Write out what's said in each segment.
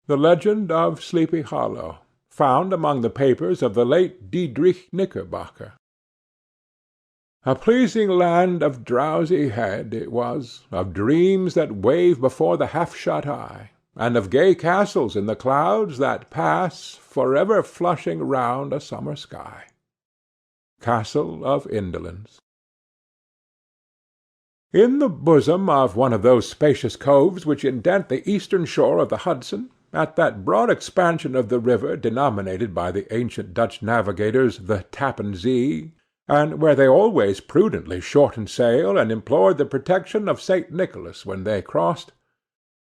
The Legend of Sleepy Hollow, found among the papers of the late Diedrich Knickerbocker. A pleasing land of drowsy head it was, of dreams that wave before the half-shut eye, and of gay castles in the clouds that pass, forever flushing round a summer sky. Castle of Indolence. In the bosom of one of those spacious coves which indent the eastern shore of the Hudson, at that broad expansion of the river denominated by the ancient Dutch navigators the Tappan Zee, and where they always prudently shortened sail and implored the protection of St. Nicholas when they crossed,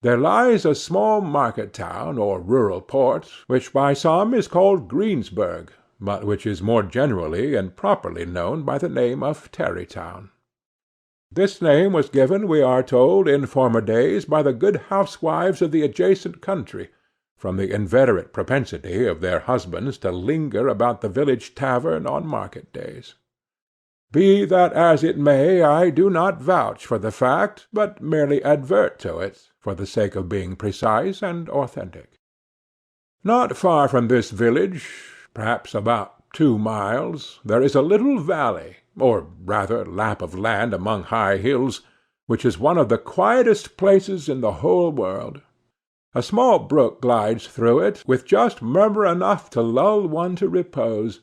there lies a small market-town or rural port, which by some is called Greensburg, but which is more generally and properly known by the name of Tarrytown. This name was given, we are told, in former days by the good housewives of the adjacent country, from the inveterate propensity of their husbands to linger about the village tavern on market days. Be that as it may, I do not vouch for the fact, but merely advert to it, for the sake of being precise and authentic. Not far from this village, perhaps about 2 miles, there is a little valley, or rather lap of land among high hills, which is one of the quietest places in the whole world. A small brook glides through it, with just murmur enough to lull one to repose,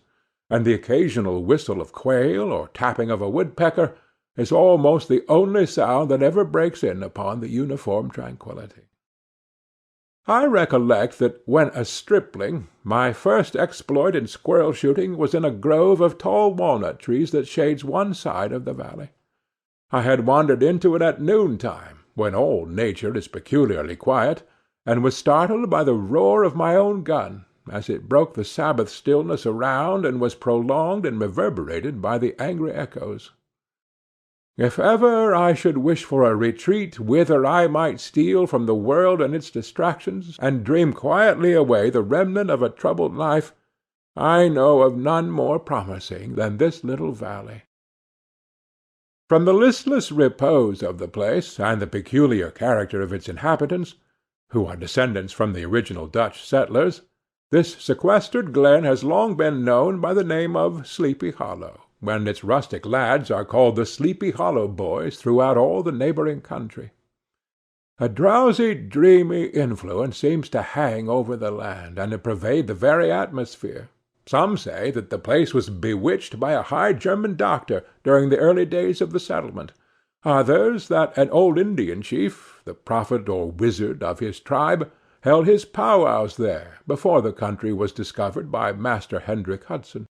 and the occasional whistle of quail or tapping of a woodpecker is almost the only sound that ever breaks in upon the uniform tranquillity. I recollect that when a stripling my first exploit in squirrel-shooting was in a grove of tall walnut trees that shades one side of the valley. I had wandered into it at noontime, when all nature is peculiarly quiet, and was startled by the roar of my own gun, as it broke the Sabbath stillness around and was prolonged and reverberated by the angry echoes. If ever I should wish for a retreat whither I might steal from the world and its distractions, and dream quietly away the remnant of a troubled life, I know of none more promising than this little valley. From the listless repose of the place, and the peculiar character of its inhabitants, who are descendants from the original Dutch settlers, this sequestered glen has long been known by the name of Sleepy Hollow, when its rustic lads are called the Sleepy Hollow boys throughout all the neighboring country. A drowsy, dreamy influence seems to hang over the land, and to pervade the very atmosphere. Some say that the place was bewitched by a high German doctor during the early days of the settlement. Others, that an old Indian chief, the prophet or wizard of his tribe, held his powwows there before the country was discovered by Master Hendrick Hudson.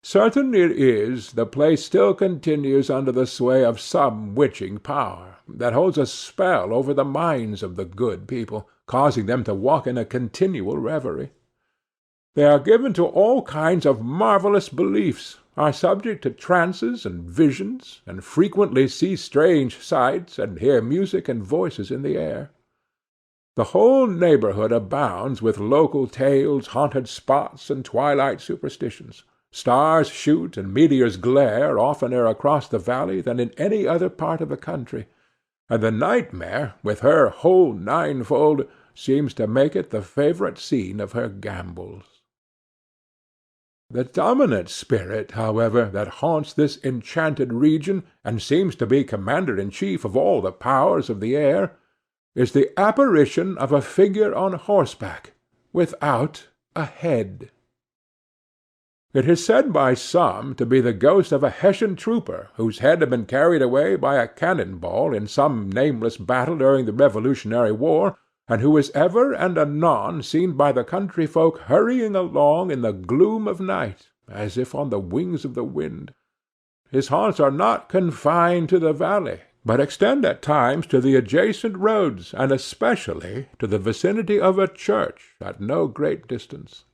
Certain it is, the place still continues under the sway of some witching power, that holds a spell over the minds of the good people, causing them to walk in a continual reverie. They are given to all kinds of marvellous beliefs, are subject to trances and visions, and frequently see strange sights, and hear music and voices in the air. The whole neighborhood abounds with local tales, haunted spots, and twilight superstitions. Stars shoot and meteors glare oftener across the valley than in any other part of the country, and the nightmare, with her whole ninefold, seems to make it the favorite scene of her gambols. The dominant spirit, however, that haunts this enchanted region, and seems to be commander-in-chief of all the powers of the air, is the apparition of a figure on horseback, without a head. It is said by some to be the ghost of a Hessian trooper whose head had been carried away by a cannonball in some nameless battle during the Revolutionary War, and who is ever and anon seen by the country folk hurrying along in the gloom of night, as if on the wings of the wind. His haunts are not confined to the valley, but extend at times to the adjacent roads, and especially to the vicinity of a church at no great distance.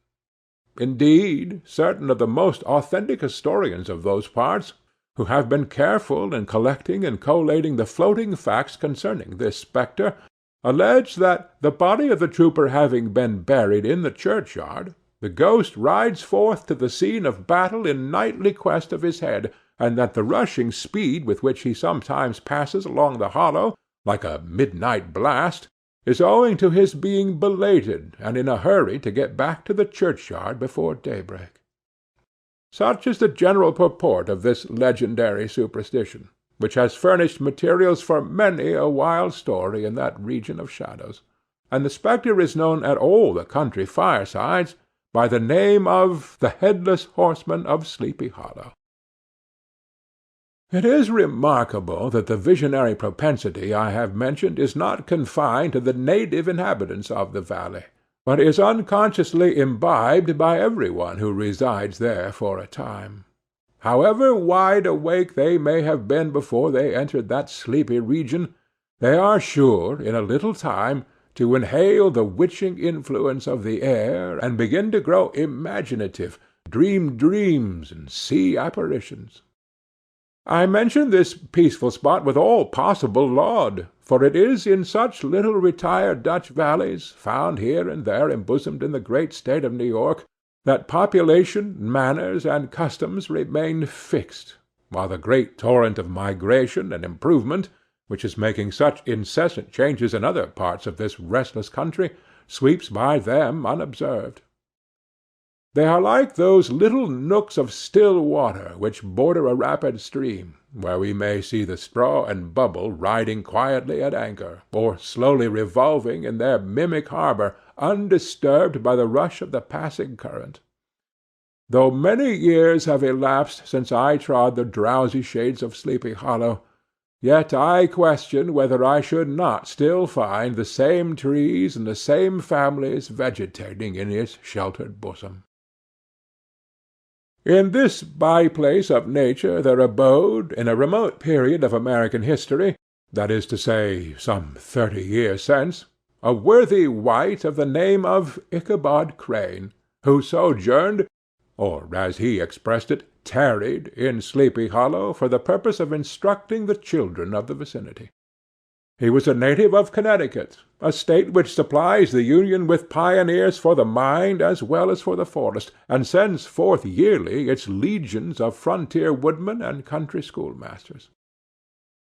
Indeed, certain of the most authentic historians of those parts, who have been careful in collecting and collating the floating facts concerning this spectre, allege that, the body of the trooper having been buried in the churchyard, the ghost rides forth to the scene of battle in nightly quest of his head, and that the rushing speed with which he sometimes passes along the hollow, like a midnight blast, is owing to his being belated and in a hurry to get back to the churchyard before daybreak. Such is the general purport of this legendary superstition, which has furnished materials for many a wild story in that region of shadows, and the spectre is known at all the country firesides by the name of the Headless Horseman of Sleepy Hollow. It is remarkable that the visionary propensity I have mentioned is not confined to the native inhabitants of the valley, but is unconsciously imbibed by every one who resides there for a time. However wide awake they may have been before they entered that sleepy region, they are sure, in a little time, to inhale the witching influence of the air, and begin to grow imaginative, dream dreams, and see apparitions. I mention this peaceful spot with all possible laud, for it is in such little retired Dutch valleys, found here and there embosomed in the great state of New York, that population, manners, and customs remain fixed, while the great torrent of migration and improvement, which is making such incessant changes in other parts of this restless country, sweeps by them unobserved. They are like those little nooks of still water which border a rapid stream, where we may see the straw and bubble riding quietly at anchor, or slowly revolving in their mimic harbor, undisturbed by the rush of the passing current. Though many years have elapsed since I trod the drowsy shades of Sleepy Hollow, yet I question whether I should not still find the same trees and the same families vegetating in its sheltered bosom. In this by-place of nature there abode, in a remote period of American history, that is to say, some 30 years since, a worthy wight of the name of Ichabod Crane, who sojourned, or, as he expressed it, tarried, in Sleepy Hollow for the purpose of instructing the children of the vicinity. He was a native of Connecticut, a state which supplies the Union with pioneers for the mind as well as for the forest, and sends forth yearly its legions of frontier woodmen and country schoolmasters.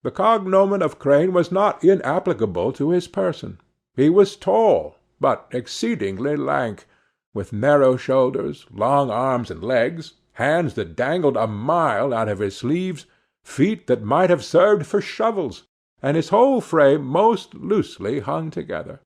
The cognomen of Crane was not inapplicable to his person. He was tall, but exceedingly lank, with narrow shoulders, long arms and legs, hands that dangled a mile out of his sleeves, feet that might have served for shovels, and his whole frame most loosely hung together.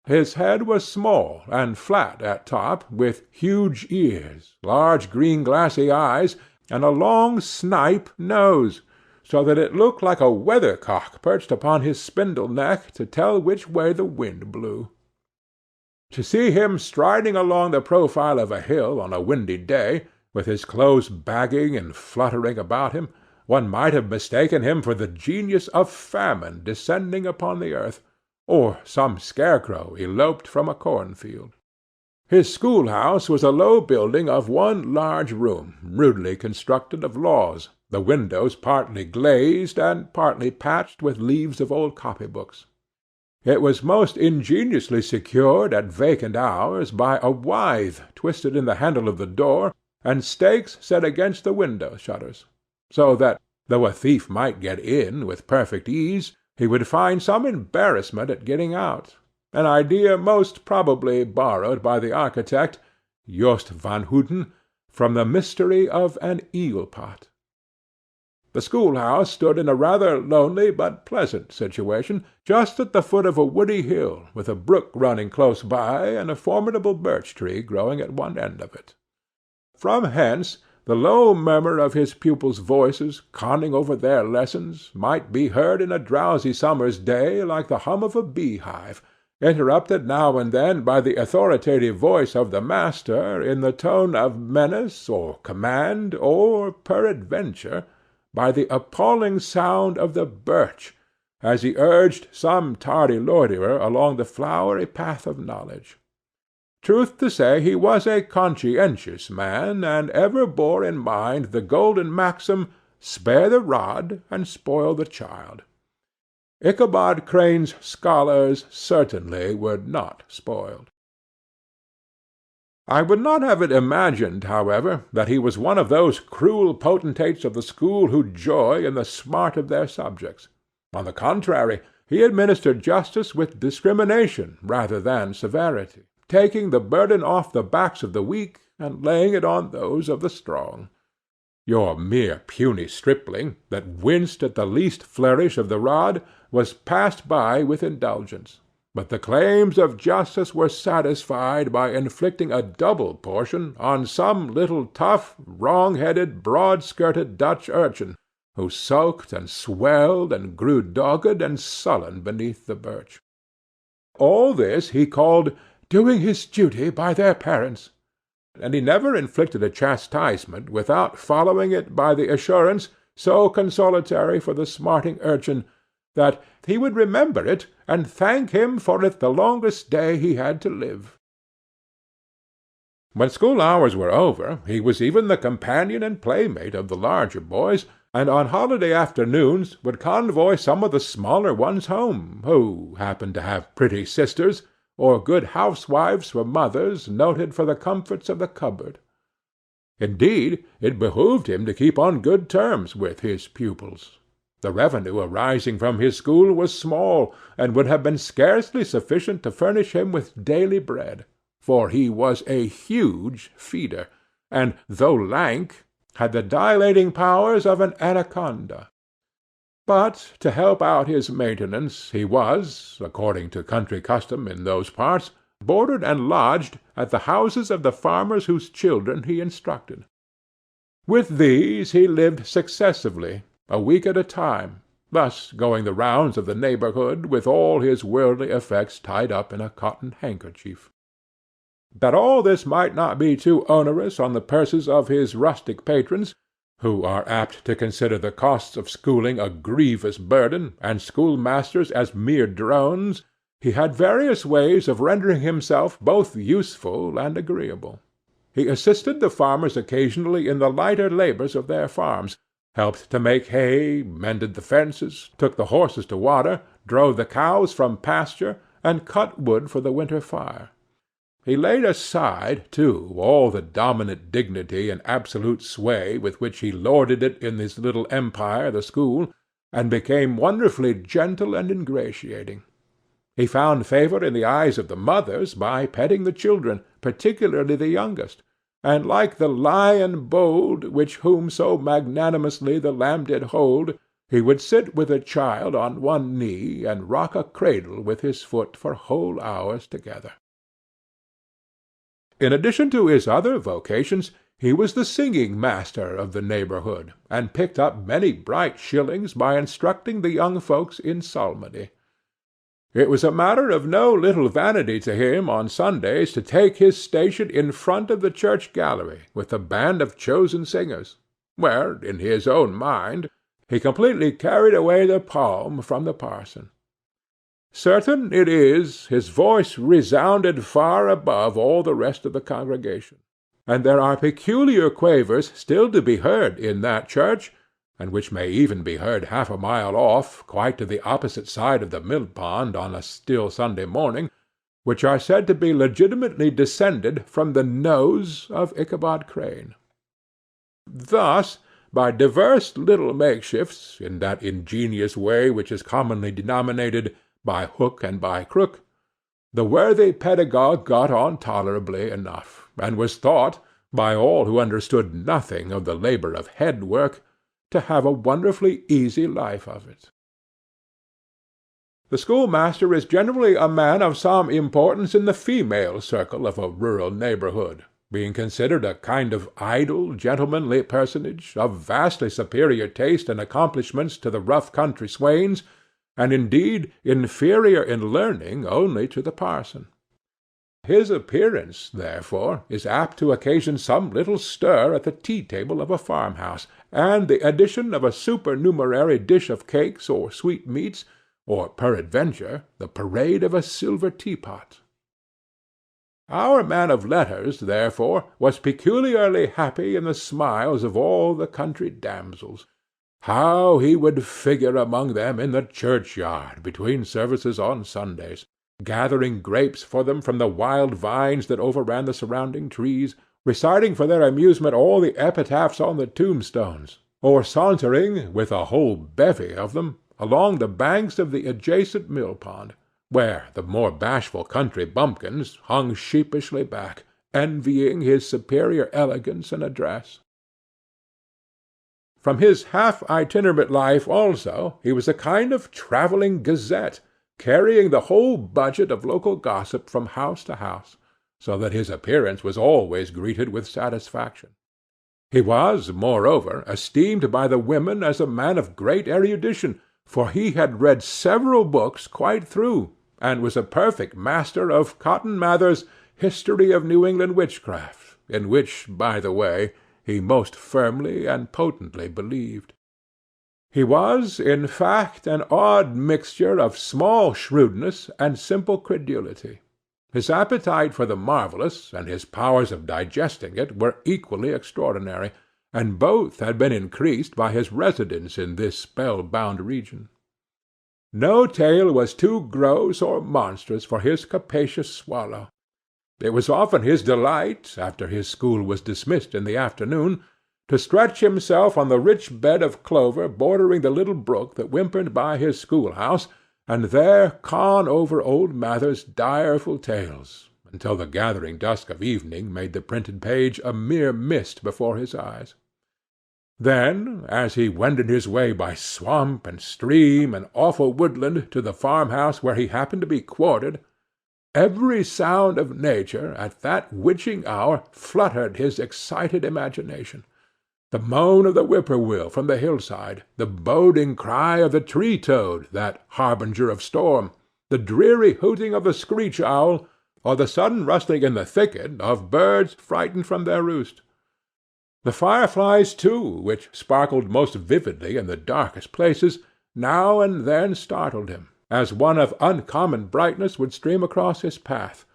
His head was small and flat at top, with huge ears, large green glassy eyes, and a long snipe nose, so that it looked like a weathercock perched upon his spindle neck to tell which way the wind blew. To see him striding along the profile of a hill on a windy day, with his clothes bagging and fluttering about him, one might have mistaken him for the genius of famine descending upon the earth, or some scarecrow eloped from a cornfield. His schoolhouse was a low building of one large room, rudely constructed of laths, the windows partly glazed and partly patched with leaves of old copybooks. It was most ingeniously secured at vacant hours by a withe twisted in the handle of the door, and stakes set against the window shutters, so that, though a thief might get in with perfect ease, he would find some embarrassment at getting out, an idea most probably borrowed by the architect, Jost van Houten, from the mystery of an eel-pot. The schoolhouse stood in a rather lonely but pleasant situation, just at the foot of a woody hill, with a brook running close by, and a formidable birch-tree growing at one end of it. From hence the low murmur of his pupils' voices, conning over their lessons, might be heard in a drowsy summer's day like the hum of a beehive, interrupted now and then by the authoritative voice of the master in the tone of menace or command, or, peradventure, by the appalling sound of the birch, as he urged some tardy loiterer along the flowery path of knowledge. Truth to say, he was a conscientious man, and ever bore in mind the golden maxim, spare the rod and spoil the child. Ichabod Crane's scholars certainly were not spoiled. I would not have it imagined, however, that he was one of those cruel potentates of the school who joy in the smart of their subjects. On the contrary, he administered justice with discrimination rather than severity, taking the burden off the backs of the weak and laying it on those of the strong. Your mere puny stripling, that winced at the least flourish of the rod, was passed by with indulgence, but the claims of justice were satisfied by inflicting a double portion on some little tough, wrong-headed, broad-skirted Dutch urchin, who sulked and swelled and grew dogged and sullen beneath the birch. All this he called doing his duty by their parents, and he never inflicted a chastisement without following it by the assurance, so consolatory for the smarting urchin, that he would remember it and thank him for it the longest day he had to live. When school hours were over, he was even the companion and playmate of the larger boys, and on holiday afternoons would convoy some of the smaller ones home, who happened to have pretty sisters, or good housewives for mothers, noted for the comforts of the cupboard. Indeed, it behooved him to keep on good terms with his pupils. The revenue arising from his school was small, and would have been scarcely sufficient to furnish him with daily bread, for he was a huge feeder, and, though lank, had the dilating powers of an anaconda. But, to help out his maintenance, he was, according to country custom in those parts, boarded and lodged at the houses of the farmers whose children he instructed. With these he lived successively, a week at a time, thus going the rounds of the neighborhood with all his worldly effects tied up in a cotton handkerchief. That all this might not be too onerous on the purses of his rustic patrons, who are apt to consider the costs of schooling a grievous burden, and schoolmasters as mere drones, he had various ways of rendering himself both useful and agreeable. He assisted the farmers occasionally in the lighter labors of their farms, helped to make hay, mended the fences, took the horses to water, drove the cows from pasture, and cut wood for the winter fire. He laid aside, too, all the dominant dignity and absolute sway with which he lorded it in his little empire, the school, and became wonderfully gentle and ingratiating. He found favor in the eyes of the mothers by petting the children, particularly the youngest, and like the lion bold, which whom so magnanimously the lamb did hold, he would sit with a child on one knee, and rock a cradle with his foot for whole hours together. In addition to his other vocations, he was the singing master of the neighborhood, and picked up many bright shillings by instructing the young folks in psalmody. It was a matter of no little vanity to him on Sundays to take his station in front of the church gallery with a band of chosen singers, where, in his own mind, he completely carried away the palm from the parson. Certain it is, his voice resounded far above all the rest of the congregation, and there are peculiar quavers still to be heard in that church, and which may even be heard half a mile off, quite to the opposite side of the mill-pond on a still Sunday morning, which are said to be legitimately descended from the nose of Ichabod Crane. Thus, by divers little makeshifts, in that ingenious way which is commonly denominated by hook and by crook, the worthy pedagogue got on tolerably enough, and was thought, by all who understood nothing of the labor of head-work, to have a wonderfully easy life of it. The schoolmaster is generally a man of some importance in the female circle of a rural neighborhood, being considered a kind of idle, gentlemanly personage, of vastly superior taste and accomplishments to the rough country swains, and indeed inferior in learning only to the parson. His appearance, therefore, is apt to occasion some little stir at the tea-table of a farmhouse, and the addition of a supernumerary dish of cakes or sweetmeats, or peradventure the parade of a silver teapot. Our man of letters, therefore, was peculiarly happy in the smiles of all the country damsels. How he would figure among them in the churchyard between services on Sundays, gathering grapes for them from the wild vines that overran the surrounding trees, reciting for their amusement all the epitaphs on the tombstones, or sauntering, with a whole bevy of them, along the banks of the adjacent mill-pond, where the more bashful country bumpkins hung sheepishly back, envying his superior elegance and address. From his half-itinerant life also he was a kind of travelling gazette, carrying the whole budget of local gossip from house to house, so that his appearance was always greeted with satisfaction. He was, moreover, esteemed by the women as a man of great erudition, for he had read several books quite through, and was a perfect master of Cotton Mather's History of New England Witchcraft, in which, by the way, he most firmly and potently believed. He was, in fact, an odd mixture of small shrewdness and simple credulity. His appetite for the marvellous and his powers of digesting it were equally extraordinary, and both had been increased by his residence in this spell-bound region. No tale was too gross or monstrous for his capacious swallow. It was often his delight, after his school was dismissed in the afternoon, to stretch himself on the rich bed of clover bordering the little brook that whimpered by his schoolhouse, and there con over old Mather's direful tales, until the gathering dusk of evening made the printed page a mere mist before his eyes. Then, as he wended his way by swamp and stream and awful woodland to the farmhouse where he happened to be quartered, every sound of nature at that witching hour fluttered his excited imagination. The moan of the whippoorwill from the hillside, the boding cry of the tree-toad, that harbinger of storm, the dreary hooting of the screech-owl, or the sudden rustling in the thicket of birds frightened from their roost. The fireflies, too, which sparkled most vividly in the darkest places, now and then startled him, as one of uncommon brightness would stream across his path,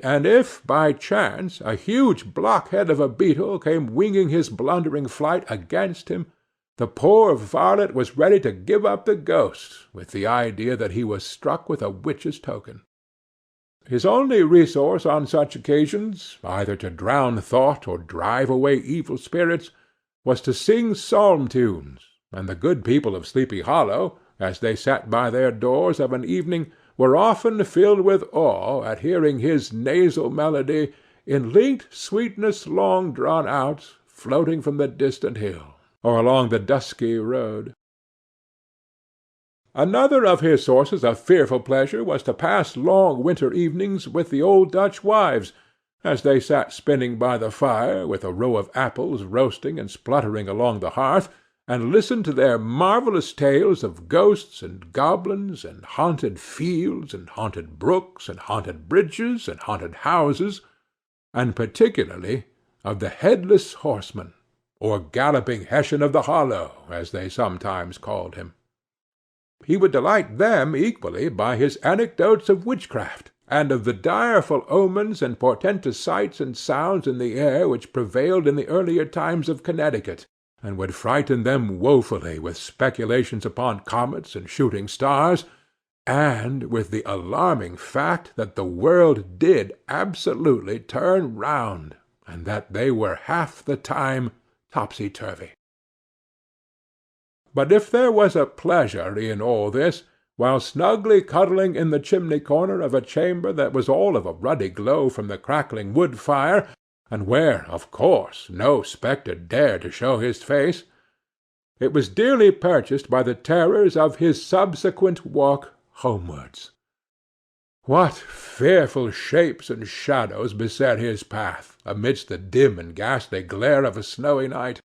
and if by chance a huge blockhead of a beetle came winging his blundering flight against him, the poor varlet was ready to give up the ghost, with the idea that he was struck with a witch's token. His only resource on such occasions, either to drown thought or drive away evil spirits, was to sing psalm tunes, and the good people of Sleepy Hollow, as they sat by their doors of an evening, were often filled with awe at hearing his nasal melody, in linked sweetness long drawn out, floating from the distant hill, or along the dusky road. Another of his sources of fearful pleasure was to pass long winter evenings with the old Dutch wives, as they sat spinning by the fire, with a row of apples roasting and spluttering along the hearth, and listen to their marvellous tales of ghosts and goblins, and haunted fields, and haunted brooks, and haunted bridges, and haunted houses, and particularly of the Headless Horseman, or galloping Hessian of the Hollow, as they sometimes called him. He would delight them equally by his anecdotes of witchcraft, and of the direful omens and portentous sights and sounds in the air which prevailed in the earlier times of Connecticut, and would frighten them woefully with speculations upon comets and shooting stars, and with the alarming fact that the world did absolutely turn round, and that they were half the time topsy-turvy. But if there was a pleasure in all this, while snugly cuddling in the chimney-corner of a chamber that was all of a ruddy glow from the crackling wood-fire, and where, of course, no spectre dared to show his face, it was dearly purchased by the terrors of his subsequent walk homewards. What fearful shapes and shadows beset his path, amidst the dim and ghastly glare of a snowy night!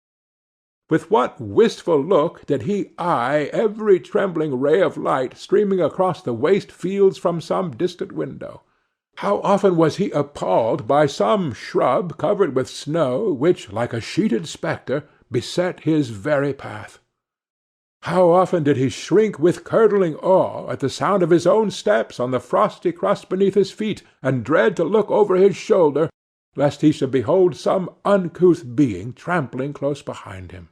With what wistful look did he eye every trembling ray of light streaming across the waste fields from some distant window! How often was he appalled by some shrub covered with snow which, like a sheeted spectre, beset his very path! How often did he shrink with curdling awe at the sound of his own steps on the frosty crust beneath his feet, and dread to look over his shoulder, lest he should behold some uncouth being trampling close behind him!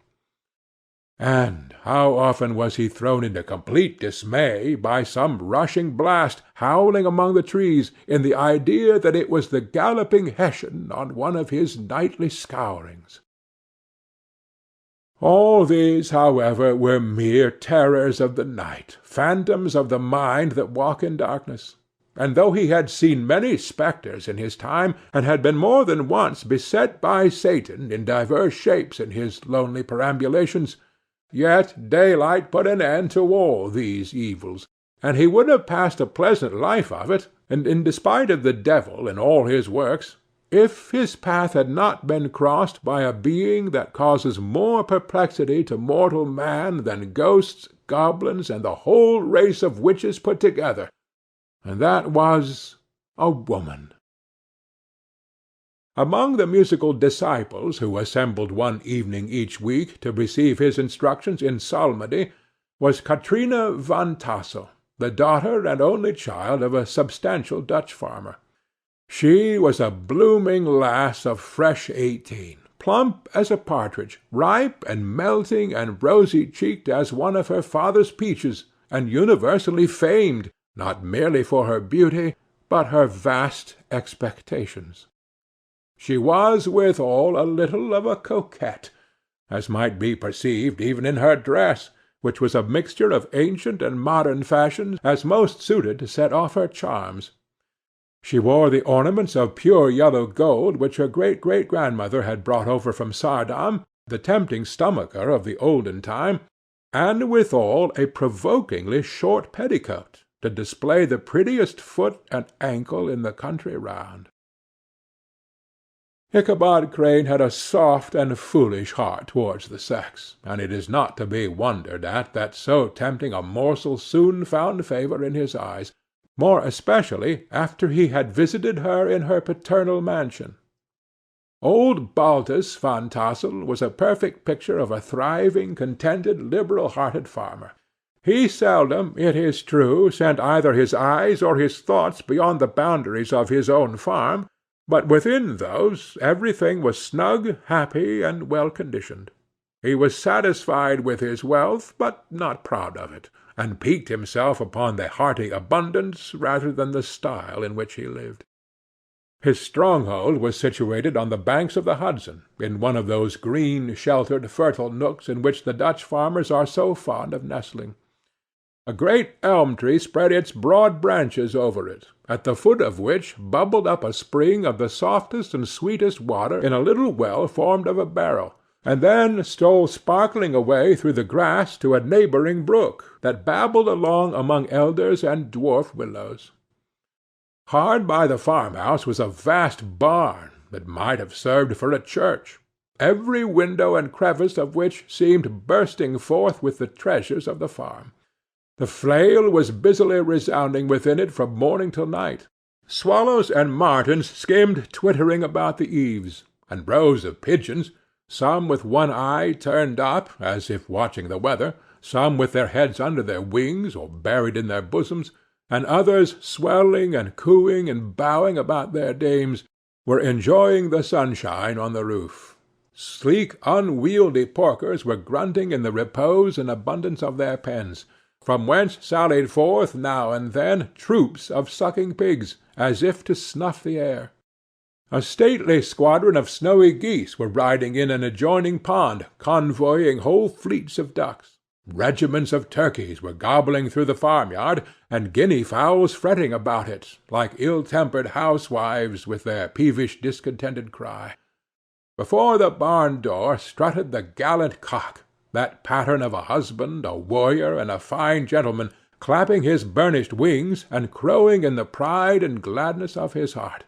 And how often was he thrown into complete dismay by some rushing blast howling among the trees, in the idea that it was the galloping Hessian on one of his nightly scourings! All these, however, were mere terrors of the night, phantoms of the mind that walk in darkness; and though he had seen many spectres in his time, and had been more than once beset by Satan in divers shapes in his lonely perambulations, yet daylight put an end to all these evils, and he would have passed a pleasant life of it, and in despite of the devil and all his works, if his path had not been crossed by a being that causes more perplexity to mortal man than ghosts, goblins, and the whole race of witches put together, and that was a woman. Among the musical disciples who assembled one evening each week to receive his instructions in psalmody was Katrina van Tassel, the daughter and only child of a substantial Dutch farmer. She was a blooming lass of fresh 18, plump as a partridge, ripe and melting and rosy-cheeked as one of her father's peaches, and universally famed, not merely for her beauty, but her vast expectations. She was withal a little of a coquette, as might be perceived even in her dress, which was a mixture of ancient and modern fashions, as most suited to set off her charms. She wore the ornaments of pure yellow gold which her great-great-grandmother had brought over from Saardam, the tempting stomacher of the olden time, and withal a provokingly short petticoat, to display the prettiest foot and ankle in the country round. Ichabod Crane had a soft and foolish heart towards the sex, and it is not to be wondered at that so tempting a morsel soon found favour in his eyes, more especially after he had visited her in her paternal mansion. Old Baltus Van Tassel was a perfect picture of a thriving, contented, liberal-hearted farmer. He seldom, it is true, sent either his eyes or his thoughts beyond the boundaries of his own farm, but within those everything was snug, happy, and well-conditioned. He was satisfied with his wealth, but not proud of it, and piqued himself upon the hearty abundance rather than the style in which he lived. His stronghold was situated on the banks of the Hudson, in one of those green, sheltered, fertile nooks in which the Dutch farmers are so fond of nestling. A great elm-tree spread its broad branches over it, at the foot of which bubbled up a spring of the softest and sweetest water in a little well formed of a barrel, and then stole sparkling away through the grass to a neighboring brook that babbled along among elders and dwarf willows. Hard by the farmhouse was a vast barn that might have served for a church, every window and crevice of which seemed bursting forth with the treasures of the farm. The flail was busily resounding within it from morning till night. Swallows and martins skimmed twittering about the eaves, and rows of pigeons, some with one eye turned up, as if watching the weather, some with their heads under their wings or buried in their bosoms, and others swelling and cooing and bowing about their dames, were enjoying the sunshine on the roof. Sleek, unwieldy porkers were grunting in the repose and abundance of their pens, from whence sallied forth now and then troops of sucking pigs, as if to snuff the air. A stately squadron of snowy geese were riding in an adjoining pond, convoying whole fleets of ducks. Regiments of turkeys were gobbling through the farmyard, and guinea-fowls fretting about it, like ill-tempered housewives with their peevish discontented cry. Before the barn-door strutted the gallant cock, that pattern of a husband, a warrior, and a fine gentleman, clapping his burnished wings, and crowing in the pride and gladness of his heart,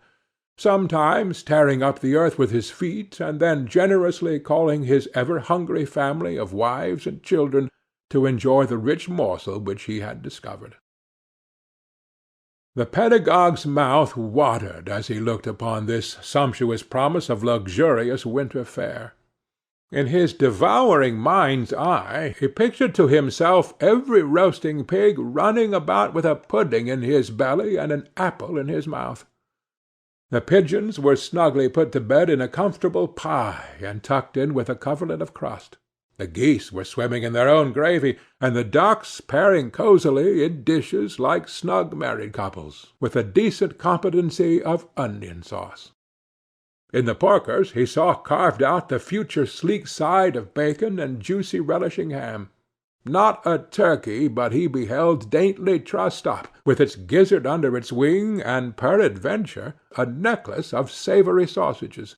sometimes tearing up the earth with his feet, and then generously calling his ever-hungry family of wives and children to enjoy the rich morsel which he had discovered. The pedagogue's mouth watered as he looked upon this sumptuous promise of luxurious winter fare. In his devouring mind's eye he pictured to himself every roasting pig running about with a pudding in his belly and an apple in his mouth. The pigeons were snugly put to bed in a comfortable pie and tucked in with a coverlet of crust. The geese were swimming in their own gravy, and the ducks pairing cosily in dishes like snug married couples, with a decent competency of onion sauce. In the porkers he saw carved out the future sleek side of bacon and juicy relishing ham. Not a turkey but he beheld daintily trussed up, with its gizzard under its wing, and peradventure a necklace of savoury sausages.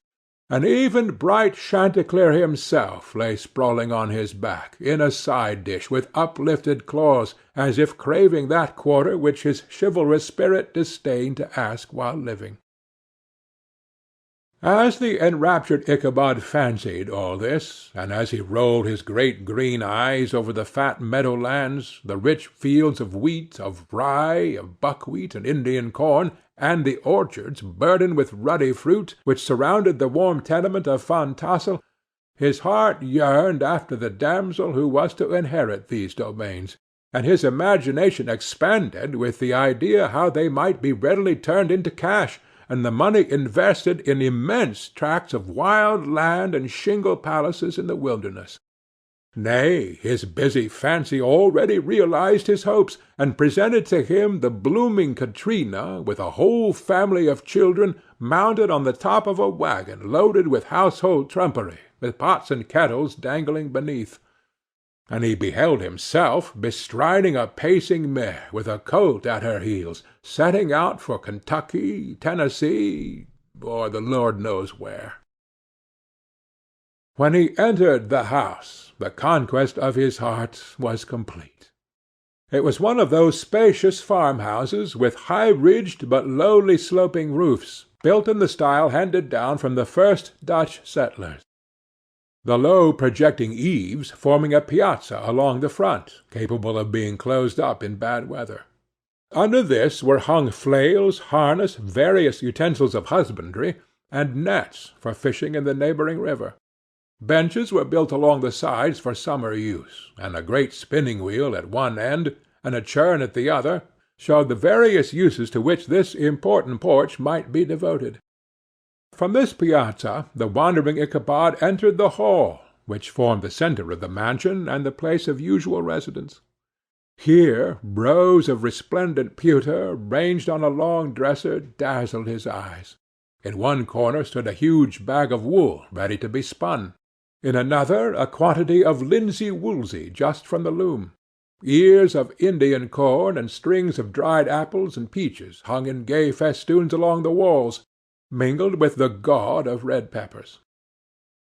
And even bright Chanticleer himself lay sprawling on his back, in a side dish, with uplifted claws, as if craving that quarter which his chivalrous spirit disdained to ask while living. As the enraptured Ichabod fancied all this, and as he rolled his great green eyes over the fat meadow lands, the rich fields of wheat, of rye, of buckwheat, and Indian corn, and the orchards burdened with ruddy fruit, which surrounded the warm tenement of Van Tassel, his heart yearned after the damsel who was to inherit these domains, and his imagination expanded with the idea how they might be readily turned into cash, and the money invested in immense tracts of wild land and shingle palaces in the wilderness. Nay, his busy fancy already realized his hopes, and presented to him the blooming Katrina, with a whole family of children, mounted on the top of a wagon loaded with household trumpery, with pots and kettles dangling beneath. And he beheld himself bestriding a pacing mare, with a colt at her heels, setting out for Kentucky, Tennessee, or the Lord knows where. When he entered the house, the conquest of his heart was complete. It was one of those spacious farmhouses with high-ridged but lowly sloping roofs, built in the style handed down from the first Dutch settlers, the low projecting eaves forming a piazza along the front, capable of being closed up in bad weather. Under this were hung flails, harness, various utensils of husbandry, and nets for fishing in the neighboring river. Benches were built along the sides for summer use, and a great spinning-wheel at one end, and a churn at the other, showed the various uses to which this important porch might be devoted. From this piazza the wandering Ichabod entered the hall, which formed the centre of the mansion and the place of usual residence. Here rows of resplendent pewter, ranged on a long dresser, dazzled his eyes. In one corner stood a huge bag of wool ready to be spun. In another a quantity of linsey-woolsey just from the loom. Ears of Indian corn and strings of dried apples and peaches hung in gay festoons along the walls, mingled with the gaud of red peppers.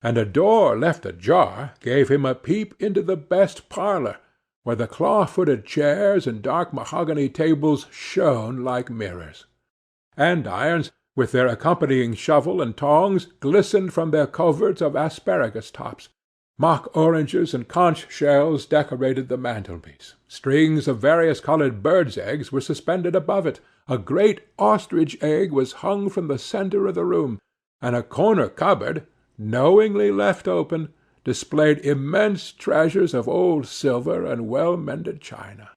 And a door left ajar gave him a peep into the best parlour, where the claw-footed chairs and dark mahogany tables shone like mirrors. Andirons, with their accompanying shovel and tongs, glistened from their coverts of asparagus tops. Mock oranges and conch shells decorated the mantelpiece. Strings of various-coloured birds' eggs were suspended above it. A great ostrich egg was hung from the centre of the room, and a corner cupboard, knowingly left open, displayed immense treasures of old silver and well-mended china.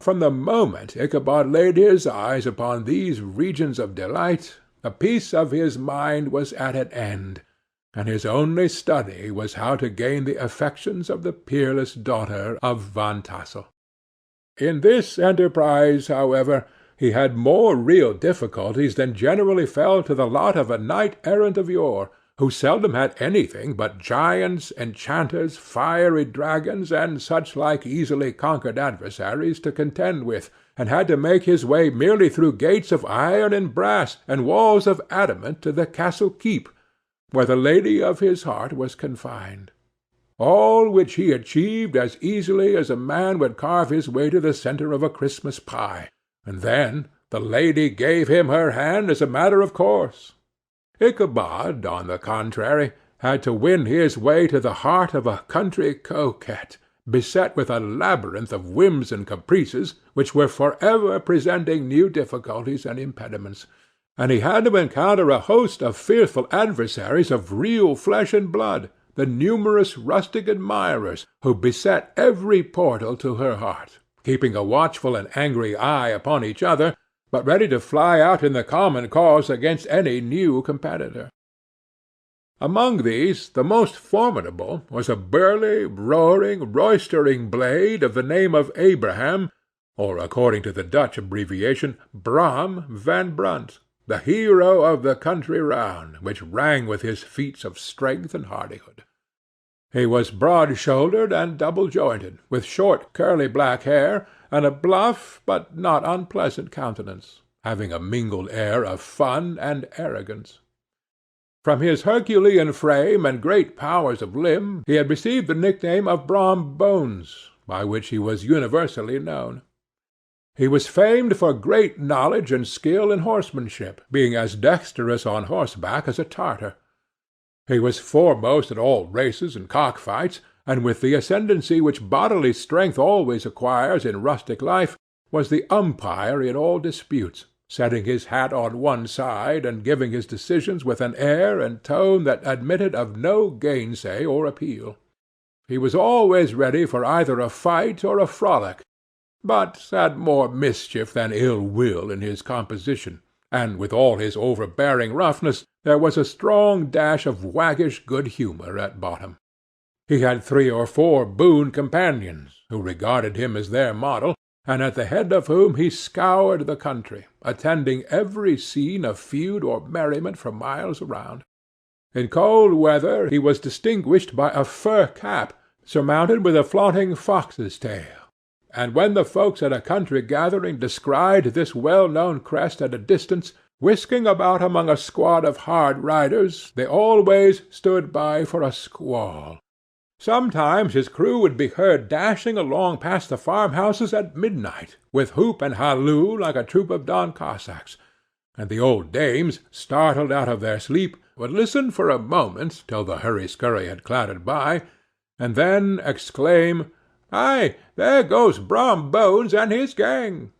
From the moment Ichabod laid his eyes upon these regions of delight, a piece of his mind was at an end, and his only study was how to gain the affections of the peerless daughter of Van Tassel. In this enterprise, however, he had more real difficulties than generally fell to the lot of a knight-errant of yore, who seldom had anything but giants, enchanters, fiery dragons, and such like easily conquered adversaries to contend with, and had to make his way merely through gates of iron and brass, and walls of adamant to the castle keep, where the lady of his heart was confined. All which he achieved as easily as a man would carve his way to the centre of a Christmas pie, and then the lady gave him her hand as a matter of course. Ichabod, on the contrary, had to win his way to the heart of a country coquette, beset with a labyrinth of whims and caprices, which were forever presenting new difficulties and impediments, and he had to encounter a host of fearful adversaries of real flesh and blood, the numerous rustic admirers, who beset every portal to her heart, keeping a watchful and angry eye upon each other, but ready to fly out in the common cause against any new competitor. Among these the most formidable was a burly, roaring, roystering blade of the name of Abraham, or, according to the Dutch abbreviation, Bram Van Brunt, the hero of the country round, which rang with his feats of strength and hardihood. He was broad-shouldered and double-jointed, with short curly black hair, and a bluff but not unpleasant countenance, having a mingled air of fun and arrogance. From his Herculean frame and great powers of limb he had received the nickname of Brom Bones, by which he was universally known. He was famed for great knowledge and skill in horsemanship, being as dexterous on horseback as a Tartar. He was foremost at all races and cock-fights, and with the ascendancy which bodily strength always acquires in rustic life, was the umpire in all disputes, setting his hat on one side, and giving his decisions with an air and tone that admitted of no gainsay or appeal. He was always ready for either a fight or a frolic, but had more mischief than ill will in his composition, and with all his overbearing roughness there was a strong dash of waggish good-humour at bottom. He had 3 or 4 boon companions, who regarded him as their model, and at the head of whom he scoured the country, attending every scene of feud or merriment for miles around. In cold weather he was distinguished by a fur cap, surmounted with a flaunting fox's tail, and when the folks at a country gathering descried this well-known crest at a distance, whisking about among a squad of hard riders, they always stood by for a squall. Sometimes his crew would be heard dashing along past the farmhouses at midnight, with whoop and halloo like a troop of Don Cossacks, and the old dames, startled out of their sleep, would listen for a moment till the hurry-scurry had clattered by, and then exclaim, "Aye, there goes Brom Bones and his gang!"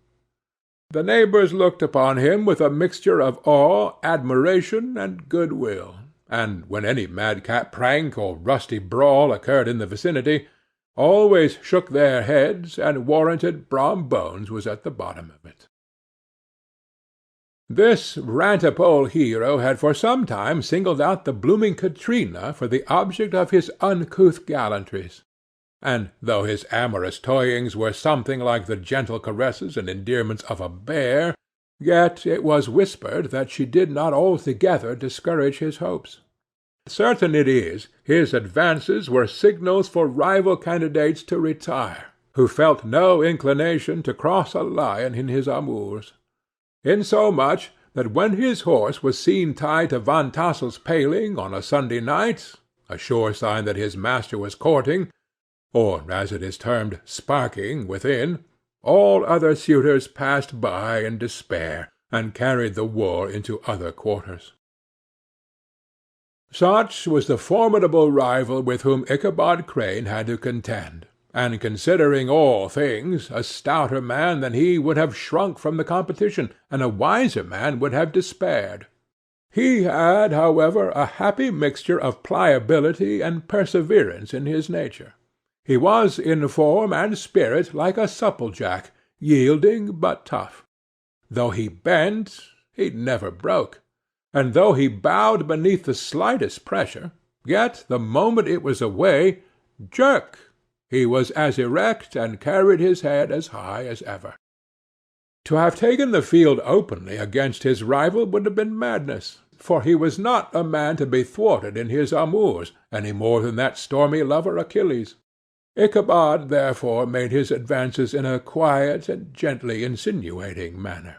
The neighbors looked upon him with a mixture of awe, admiration, and good-will, and when any madcap prank or rusty brawl occurred in the vicinity, always shook their heads and warranted Brom Bones was at the bottom of it. This rantipole hero had for some time singled out the blooming Katrina for the object of his uncouth gallantries, and though his amorous toyings were something like the gentle caresses and endearments of a bear, yet it was whispered that she did not altogether discourage his hopes. Certain it is, his advances were signals for rival candidates to retire, who felt no inclination to cross a lion in his amours; insomuch that when his horse was seen tied to Van Tassel's paling on a Sunday night, a sure sign that his master was courting, or, as it is termed, sparking within, all other suitors passed by in despair, and carried the war into other quarters. Such was the formidable rival with whom Ichabod Crane had to contend, and considering all things, a stouter man than he would have shrunk from the competition, and a wiser man would have despaired. He had, however, a happy mixture of pliability and perseverance in his nature. He was in form and spirit like a supplejack, yielding but tough. Though he bent, he never broke, and though he bowed beneath the slightest pressure, yet the moment it was away, jerk! He was as erect and carried his head as high as ever. To have taken the field openly against his rival would have been madness, for he was not a man to be thwarted in his amours, any more than that stormy lover Achilles. Ichabod therefore made his advances in a quiet and gently insinuating manner.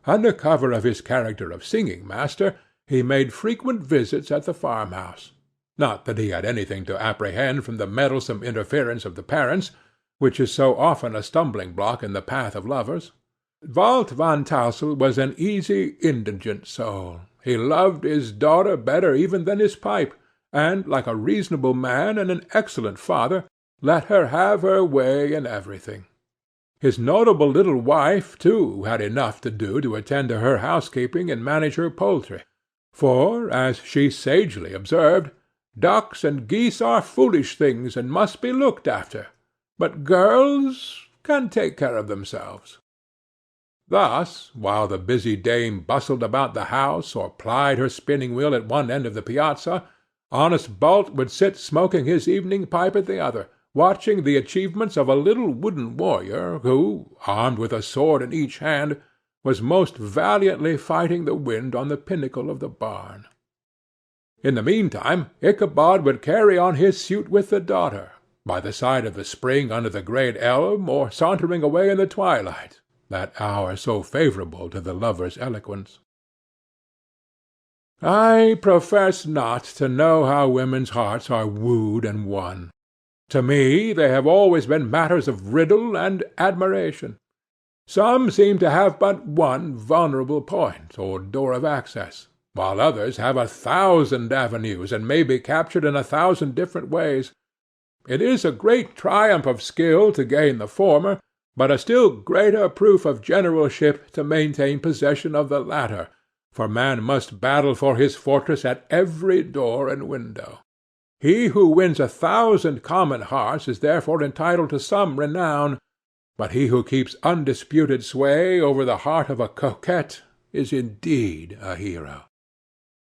Under cover of his character of singing-master, he made frequent visits at the farmhouse. Not that he had anything to apprehend from the meddlesome interference of the parents, which is so often a stumbling-block in the path of lovers. Walt Van Tassel was an easy, indigent soul. He loved his daughter better even than his pipe, and, like a reasonable man and an excellent father, let her have her way in everything. His notable little wife, too, had enough to do to attend to her housekeeping and manage her poultry, for, as she sagely observed, ducks and geese are foolish things and must be looked after, but girls can take care of themselves. Thus, while the busy dame bustled about the house or plied her spinning-wheel at one end of the piazza, honest Bult would sit smoking his evening pipe at the other, watching the achievements of a little wooden warrior who, armed with a sword in each hand, was most valiantly fighting the wind on the pinnacle of the barn. In the meantime Ichabod would carry on his suit with the daughter, by the side of the spring under the great elm, or sauntering away in the twilight, that hour so favorable to the lover's eloquence. I profess not to know how women's hearts are wooed and won. To me they have always been matters of riddle and admiration. Some seem to have but one vulnerable point, or door of access, while others have 1,000 avenues, and may be captured in 1,000 different ways. It is a great triumph of skill to gain the former, but a still greater proof of generalship to maintain possession of the latter, for man must battle for his fortress at every door and window. He who wins 1,000 common hearts is therefore entitled to some renown, but he who keeps undisputed sway over the heart of a coquette is indeed a hero.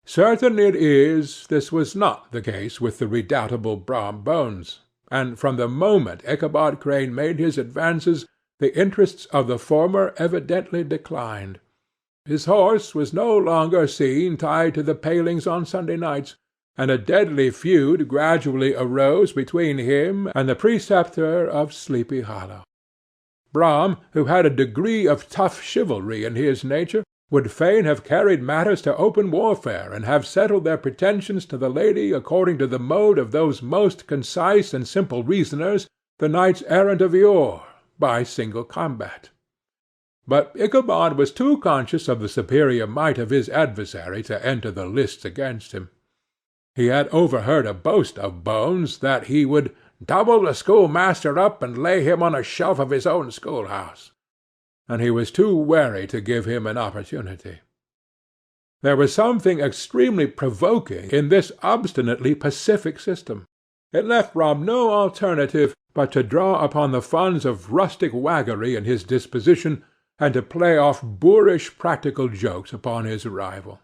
Certain it is, this was not the case with the redoubtable Brom Bones, and from the moment Ichabod Crane made his advances, the interests of the former evidently declined. His horse was no longer seen tied to the palings on Sunday nights, and a deadly feud gradually arose between him and the preceptor of Sleepy Hollow. Brom, who had a degree of tough chivalry in his nature, would fain have carried matters to open warfare, and have settled their pretensions to the lady according to the mode of those most concise and simple reasoners, the knights-errant of yore, by single combat. But Ichabod was too conscious of the superior might of his adversary to enter the lists against him. He had overheard a boast of Bones that he would double the schoolmaster up and lay him on a shelf of his own schoolhouse, and he was too wary to give him an opportunity. There was something extremely provoking in this obstinately pacific system. It left Brom no alternative but to draw upon the funds of rustic waggery in his disposition, and to play off boorish practical jokes upon his rival.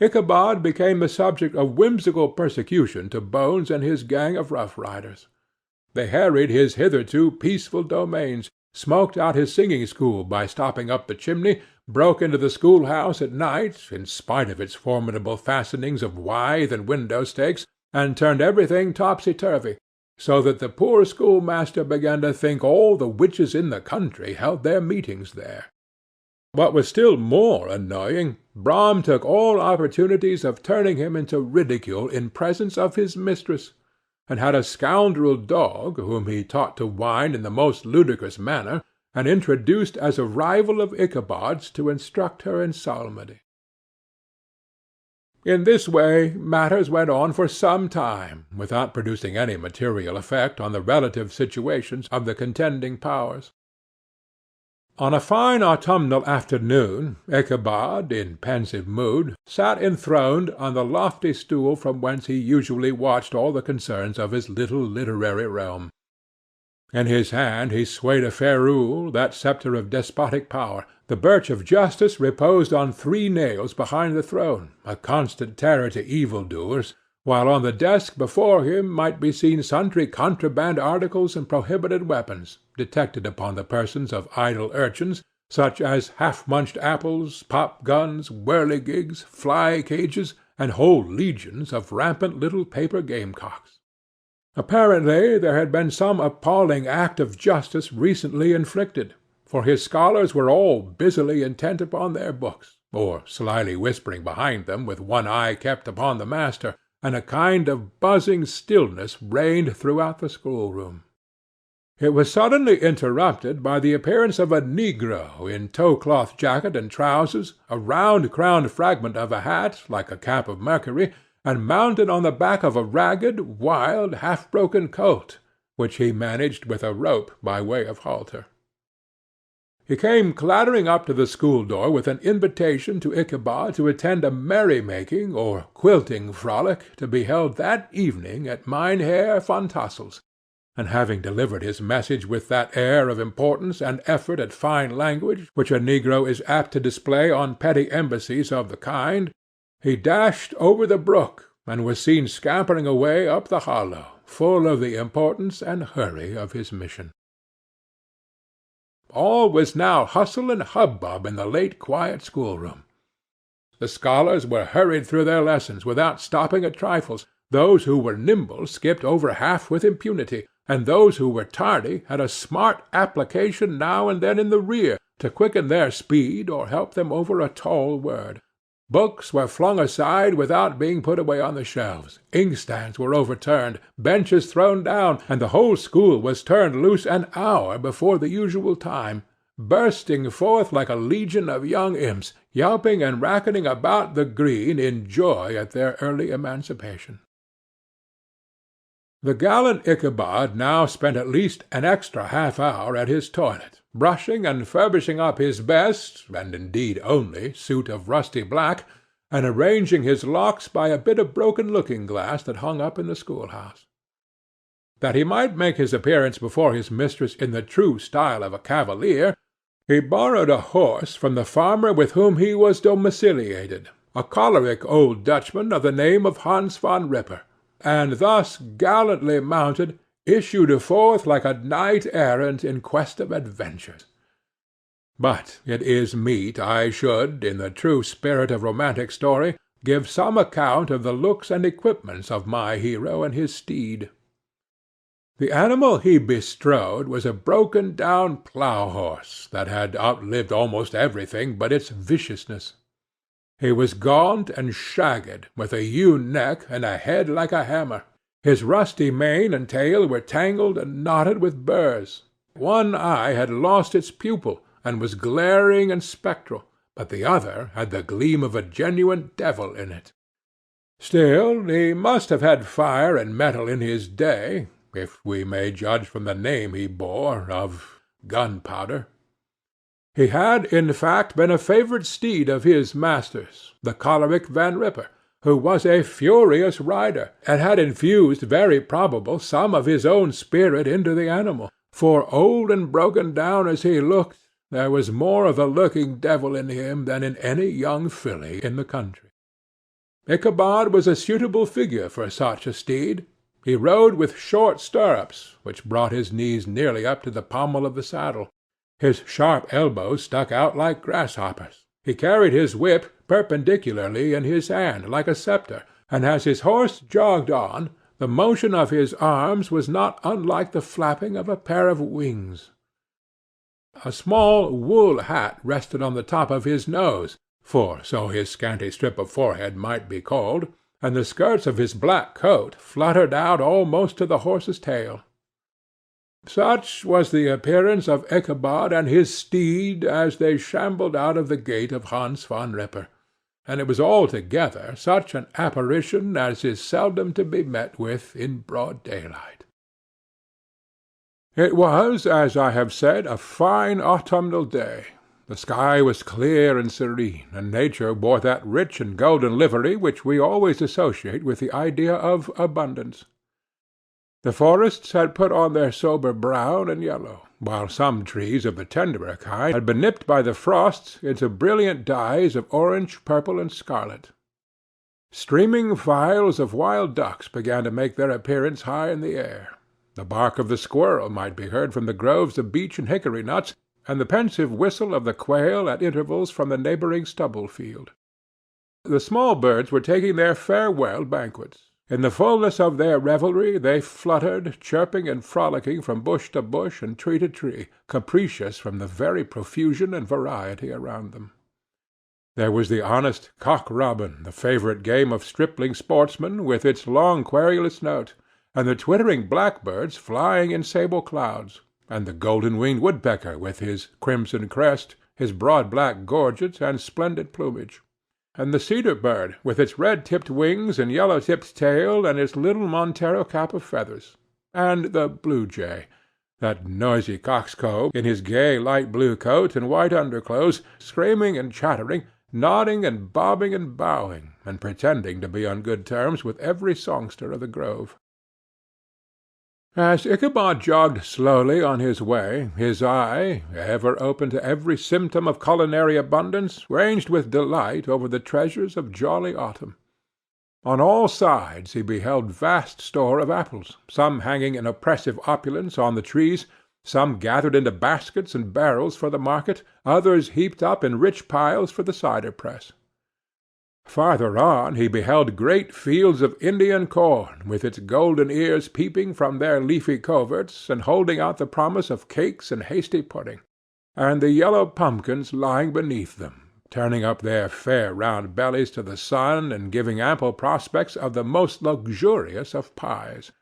Ichabod became the subject of whimsical persecution to Bones and his gang of rough riders. They harried his hitherto peaceful domains, smoked out his singing school by stopping up the chimney, broke into the schoolhouse at night, in spite of its formidable fastenings of withe and window-stakes, and turned everything topsy-turvy, so that the poor schoolmaster began to think all the witches in the country held their meetings there. What was still more annoying, Brom took all opportunities of turning him into ridicule in presence of his mistress, and had a scoundrel dog, whom he taught to whine in the most ludicrous manner, and introduced as a rival of Ichabod's to instruct her in psalmody. In this way matters went on for some time, without producing any material effect on the relative situations of the contending powers. On a fine autumnal afternoon, Ichabod, in pensive mood, sat enthroned on the lofty stool from whence he usually watched all the concerns of his little literary realm. In his hand he swayed a ferule, that sceptre of despotic power. The birch of justice reposed on 3 nails behind the throne, a constant terror to evil-doers, while on the desk before him might be seen sundry contraband articles and prohibited weapons, detected upon the persons of idle urchins, such as half-munched apples, pop-guns, whirligigs, fly-cages, and whole legions of rampant little paper gamecocks. Apparently there had been some appalling act of justice recently inflicted, for his scholars were all busily intent upon their books, or slyly whispering behind them with one eye kept upon the master, and a kind of buzzing stillness reigned throughout the schoolroom. It was suddenly interrupted by the appearance of a negro in tow-cloth jacket and trousers, a round-crowned fragment of a hat, like a cap of Mercury, and mounted on the back of a ragged, wild, half-broken colt, which he managed with a rope by way of halter. He came clattering up to the school-door with an invitation to Ichabod to attend a merry-making or quilting frolic to be held that evening at Mynheer Van Tassel's, and having delivered his message with that air of importance and effort at fine language which a negro is apt to display on petty embassies of the kind, he dashed over the brook, and was seen scampering away up the hollow, full of the importance and hurry of his mission. all was now hustle and hubbub in the late quiet schoolroom. The scholars were hurried through their lessons without stopping at trifles. Those who were nimble skipped over half with impunity, and those who were tardy had a smart application now and then in the rear to quicken their speed or help them over a tall word. Books were flung aside without being put away on the shelves, inkstands were overturned, benches thrown down, and the whole school was turned loose an hour before the usual time, bursting forth like a legion of young imps, yelping and racketing about the green in joy at their early emancipation. The gallant Ichabod now spent at least an extra half-hour at his toilet, brushing and furbishing up his best, and indeed only, suit of rusty black, and arranging his locks by a bit of broken looking-glass that hung up in the schoolhouse. That he might make his appearance before his mistress in the true style of a cavalier, he borrowed a horse from the farmer with whom he was domiciliated, a choleric old Dutchman of the name of Hans van Ripper, and thus gallantly mounted, issued forth like a knight-errant in quest of adventures. But it is meet I should, in the true spirit of romantic story, give some account of the looks and equipments of my hero and his steed. The animal he bestrode was a broken-down plough-horse that had outlived almost everything but its viciousness. He was gaunt and shagged, with a ewe neck and a head like a hammer. His rusty mane and tail were tangled and knotted with burrs. One eye had lost its pupil, and was glaring and spectral, but the other had the gleam of a genuine devil in it. Still, he must have had fire and metal in his day, if we may judge from the name he bore of gunpowder. He had, in fact, been a favourite steed of his master's, the choleric Van Ripper, who was a furious rider, and had infused very probable some of his own spirit into the animal, for old and broken down as he looked, there was more of the lurking devil in him than in any young filly in the country. Ichabod was a suitable figure for such a steed. He rode with short stirrups, which brought his knees nearly up to the pommel of the saddle. His sharp elbows stuck out like grasshoppers. He carried his whip perpendicularly in his hand, like a sceptre, and as his horse jogged on, the motion of his arms was not unlike the flapping of a pair of wings. A small wool hat rested on the top of his nose, for so his scanty strip of forehead might be called, and the skirts of his black coat fluttered out almost to the horse's tail. Such was the appearance of Ichabod and his steed as they shambled out of the gate of Hans van Ripper, and it was altogether such an apparition as is seldom to be met with in broad daylight. It was, as I have said, a fine autumnal day. The sky was clear and serene, and nature wore that rich and golden livery which we always associate with the idea of abundance. The forests had put on their sober brown and yellow, while some trees of the tenderer kind had been nipped by the frosts into brilliant dyes of orange, purple, and scarlet. Streaming files of wild ducks began to make their appearance high in the air. The bark of the squirrel might be heard from the groves of beech and hickory nuts, and the pensive whistle of the quail at intervals from the neighboring stubble-field. The small birds were taking their farewell banquets. In the fullness of their revelry they fluttered, chirping and frolicking from bush to bush and tree to tree, capricious from the very profusion and variety around them. There was the honest cock-robin, the favourite game of stripling sportsmen, with its long querulous note, and the twittering blackbirds flying in sable clouds, and the golden-winged woodpecker with his crimson crest, his broad black gorget, and splendid plumage, and the cedar-bird with its red-tipped wings and yellow-tipped tail and its little Montero cap of feathers, and the blue-jay, that noisy coxcomb, in his gay light-blue coat and white underclothes, screaming and chattering, nodding and bobbing and bowing, and pretending to be on good terms with every songster of the grove. As Ichabod jogged slowly on his way, his eye, ever open to every symptom of culinary abundance, ranged with delight over the treasures of jolly autumn. On all sides he beheld vast store of apples, some hanging in oppressive opulence on the trees, some gathered into baskets and barrels for the market, others heaped up in rich piles for the cider press. Farther on he beheld great fields of Indian corn, with its golden ears peeping from their leafy coverts and holding out the promise of cakes and hasty pudding, and the yellow pumpkins lying beneath them, turning up their fair round bellies to the sun and giving ample prospects of the most luxurious of pies.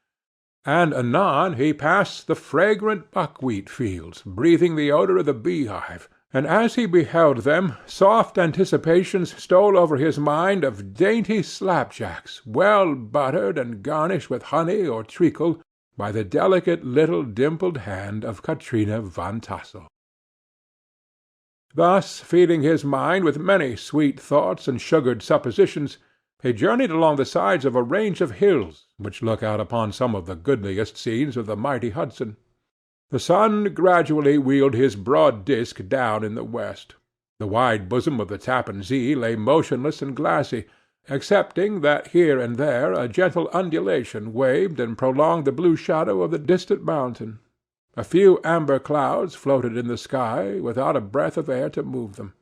And anon he passed the fragrant buckwheat fields, breathing the odor of the beehive, and as he beheld them, soft anticipations stole over his mind of dainty slapjacks, well buttered and garnished with honey or treacle by the delicate little dimpled hand of Katrina Van Tassel. Thus, feeding his mind with many sweet thoughts and sugared suppositions, he journeyed along the sides of a range of hills which look out upon some of the goodliest scenes of the mighty Hudson. The sun gradually wheeled his broad disk down in the west. The wide bosom of the Tappan Zee lay motionless and glassy, excepting that here and there a gentle undulation waved and prolonged the blue shadow of the distant mountain. A few amber clouds floated in the sky, without a breath of air to move them.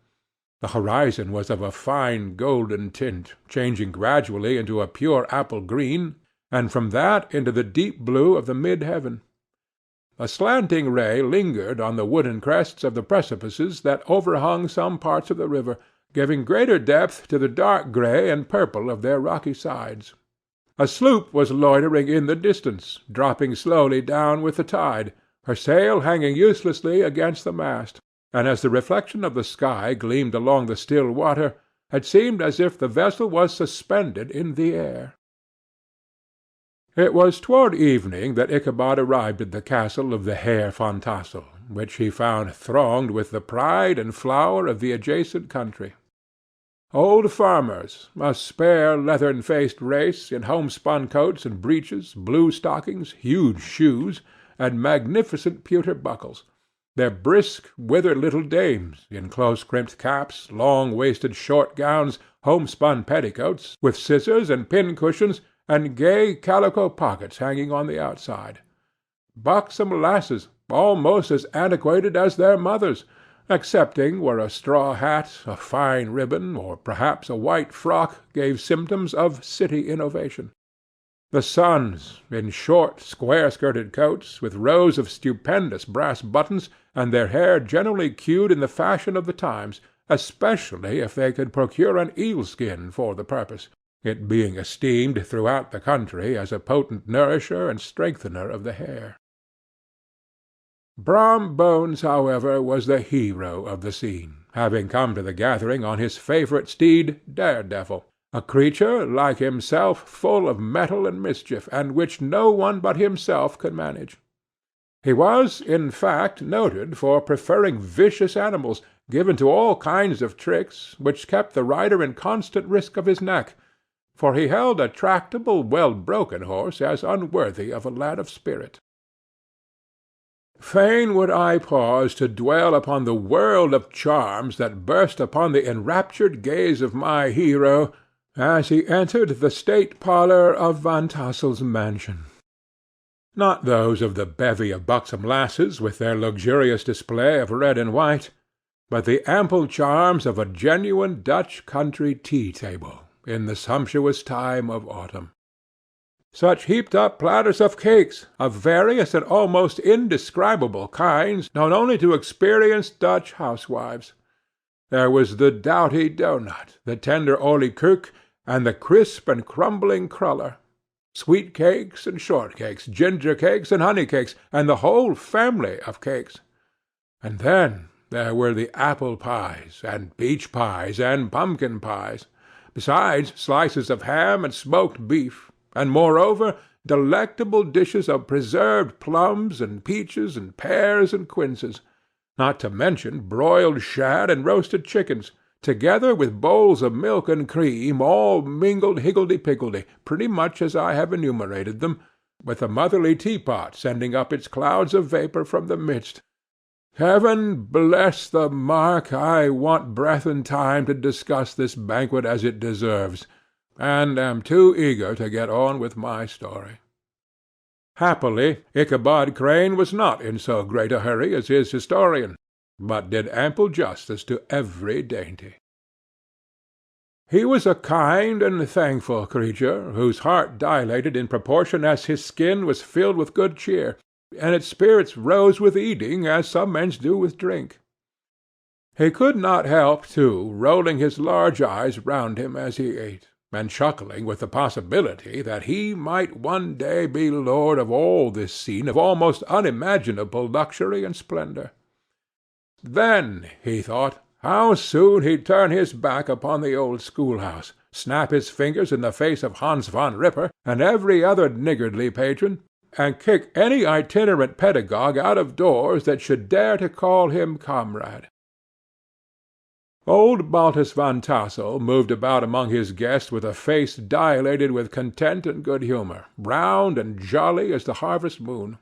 The horizon was of a fine golden tint, changing gradually into a pure apple green, and from that into the deep blue of the mid-heaven. A slanting ray lingered on the wooden crests of the precipices that overhung some parts of the river, giving greater depth to the dark gray and purple of their rocky sides. A sloop was loitering in the distance, dropping slowly down with the tide, her sail hanging uselessly against the mast, and as the reflection of the sky gleamed along the still water, it seemed as if the vessel was suspended in the air. It was toward evening that Ichabod arrived at the castle of the Herr Van Tassel, which he found thronged with the pride and flower of the adjacent country. Old farmers, a spare leathern-faced race, in homespun coats and breeches, blue stockings, huge shoes, and magnificent pewter buckles; their brisk, withered little dames, in close-crimped caps, long-waisted short gowns, homespun petticoats, with scissors and pin-cushions, and gay calico pockets hanging on the outside; buxom lasses, almost as antiquated as their mothers, excepting where a straw hat, a fine ribbon, or perhaps a white frock gave symptoms of city innovation. The sons, in short, square-skirted coats, with rows of stupendous brass buttons, and their hair generally queued in the fashion of the times, especially if they could procure an eel-skin for the purpose, it being esteemed throughout the country as a potent nourisher and strengthener of the hair. Brom Bones, however, was the hero of the scene, having come to the gathering on his favourite steed, Daredevil, a creature, like himself, full of mettle and mischief, and which no one but himself could manage. He was, in fact, noted for preferring vicious animals, given to all kinds of tricks, which kept the rider in constant risk of his neck, for he held a tractable, well-broken horse as unworthy of a lad of spirit. Fain would I pause to dwell upon the world of charms that burst upon the enraptured gaze of my hero as he entered the state parlour of Van Tassel's mansion. Not those of the bevy of buxom lasses with their luxurious display of red and white, but the ample charms of a genuine Dutch country tea-table in the sumptuous time of autumn. Such heaped-up platters of cakes, of various and almost indescribable kinds, known only to experienced Dutch housewives. There was the doughty doughnut, the tender olykoek, and the crisp and crumbling cruller; sweet cakes and short cakes, ginger cakes and honey cakes, and the whole family of cakes. And then there were the apple pies, and peach pies, and pumpkin pies, besides slices of ham and smoked beef, and moreover delectable dishes of preserved plums and peaches and pears and quinces, not to mention broiled shad and roasted chickens, together with bowls of milk and cream, all mingled higgledy-piggledy, pretty much as I have enumerated them, with a motherly teapot sending up its clouds of vapour from the midst. Heaven bless the mark! I want breath and time to discuss this banquet as it deserves, and am too eager to get on with my story. Happily, Ichabod Crane was not in so great a hurry as his historian, but did ample justice to every dainty. He was a kind and thankful creature, whose heart dilated in proportion as his skin was filled with good cheer, and its spirits rose with eating as some men's do with drink. He could not help, too, rolling his large eyes round him as he ate, and chuckling with the possibility that he might one day be lord of all this scene of almost unimaginable luxury and splendor. Then, he thought, how soon he'd turn his back upon the old schoolhouse, snap his fingers in the face of Hans von Ripper and every other niggardly patron, and kick any itinerant pedagogue out of doors that should dare to call him comrade. Old Baltus Van Tassel moved about among his guests with a face dilated with content and good humor, round and jolly as the harvest moon.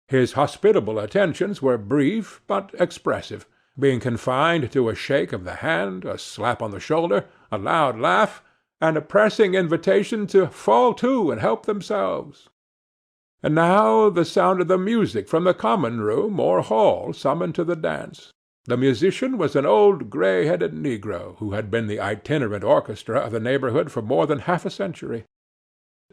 His hospitable attentions were brief but expressive, being confined to a shake of the hand, a slap on the shoulder, a loud laugh, and a pressing invitation to fall to and help themselves. And now the sound of the music from the common room or hall summoned to the dance. The musician was an old gray-headed negro, who had been the itinerant orchestra of the neighborhood for more than half a century.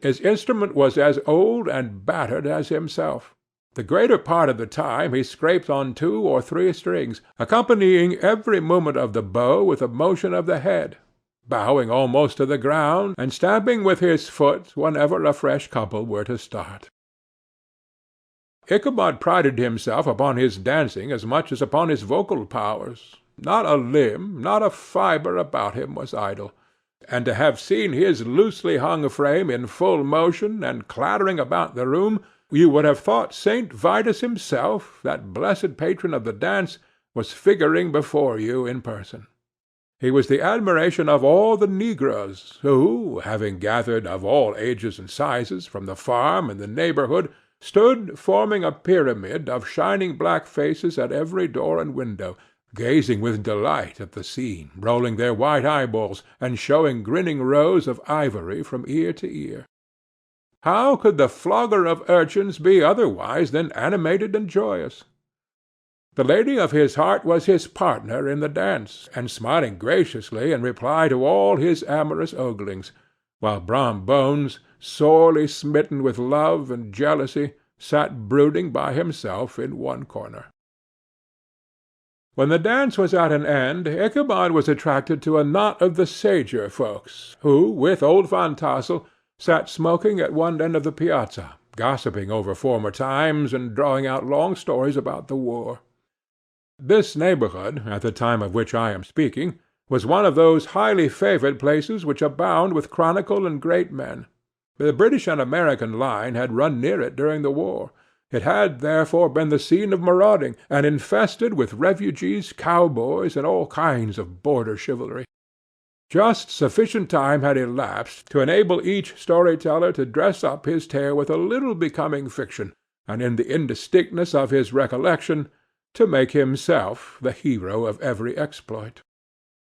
His instrument was as old and battered as himself. The greater part of the time he scraped on 2 or 3 strings, accompanying every movement of the bow with a motion of the head, bowing almost to the ground, and stamping with his foot whenever a fresh couple were to start. Ichabod prided himself upon his dancing as much as upon his vocal powers. Not a limb, not a fibre about him was idle, and to have seen his loosely hung frame in full motion and clattering about the room, you would have thought St. Vitus himself, that blessed patron of the dance, was figuring before you in person. He was the admiration of all the negroes, who, having gathered of all ages and sizes from the farm and the neighborhood, stood forming a pyramid of shining black faces at every door and window, gazing with delight at the scene, rolling their white eyeballs, and showing grinning rows of ivory from ear to ear. How could the flogger of urchins be otherwise than animated and joyous? The lady of his heart was his partner in the dance, and smiling graciously in reply to all his amorous oglings, while Brom Bones, sorely smitten with love and jealousy, sat brooding by himself in one corner. When the dance was at an end, Ichabod was attracted to a knot of the sager folks, who, with old Van Tassel, sat smoking at one end of the piazza, gossiping over former times and drawing out long stories about the war. This neighborhood, at the time of which I am speaking, was one of those highly favored places which abound with chronicle and great men. The British and American line had run near it during the war. It had, therefore, been the scene of marauding, and infested with refugees, cowboys, and all kinds of border chivalry. Just sufficient time had elapsed to enable each story-teller to dress up his tale with a little becoming fiction, and in the indistinctness of his recollection to make himself the hero of every exploit.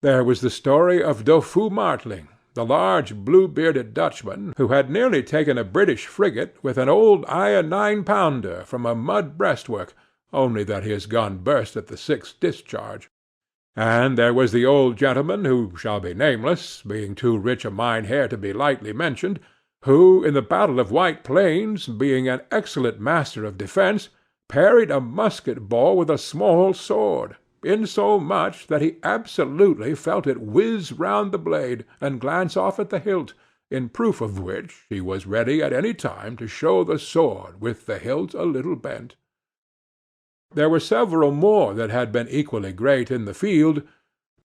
There was the story of Doffue Martling, the large blue-bearded Dutchman who had nearly taken a British frigate with an old iron 9-pounder from a mud breastwork, only that his gun burst at the 6th discharge. And there was the old gentleman who shall be nameless, being too rich a Mynheer to be lightly mentioned, who, in the battle of White Plains, being an excellent master of defence, parried a musket ball with a small sword, insomuch that he absolutely felt it whiz round the blade and glance off at the hilt, in proof of which he was ready at any time to show the sword with the hilt a little bent. There were several more that had been equally great in the field,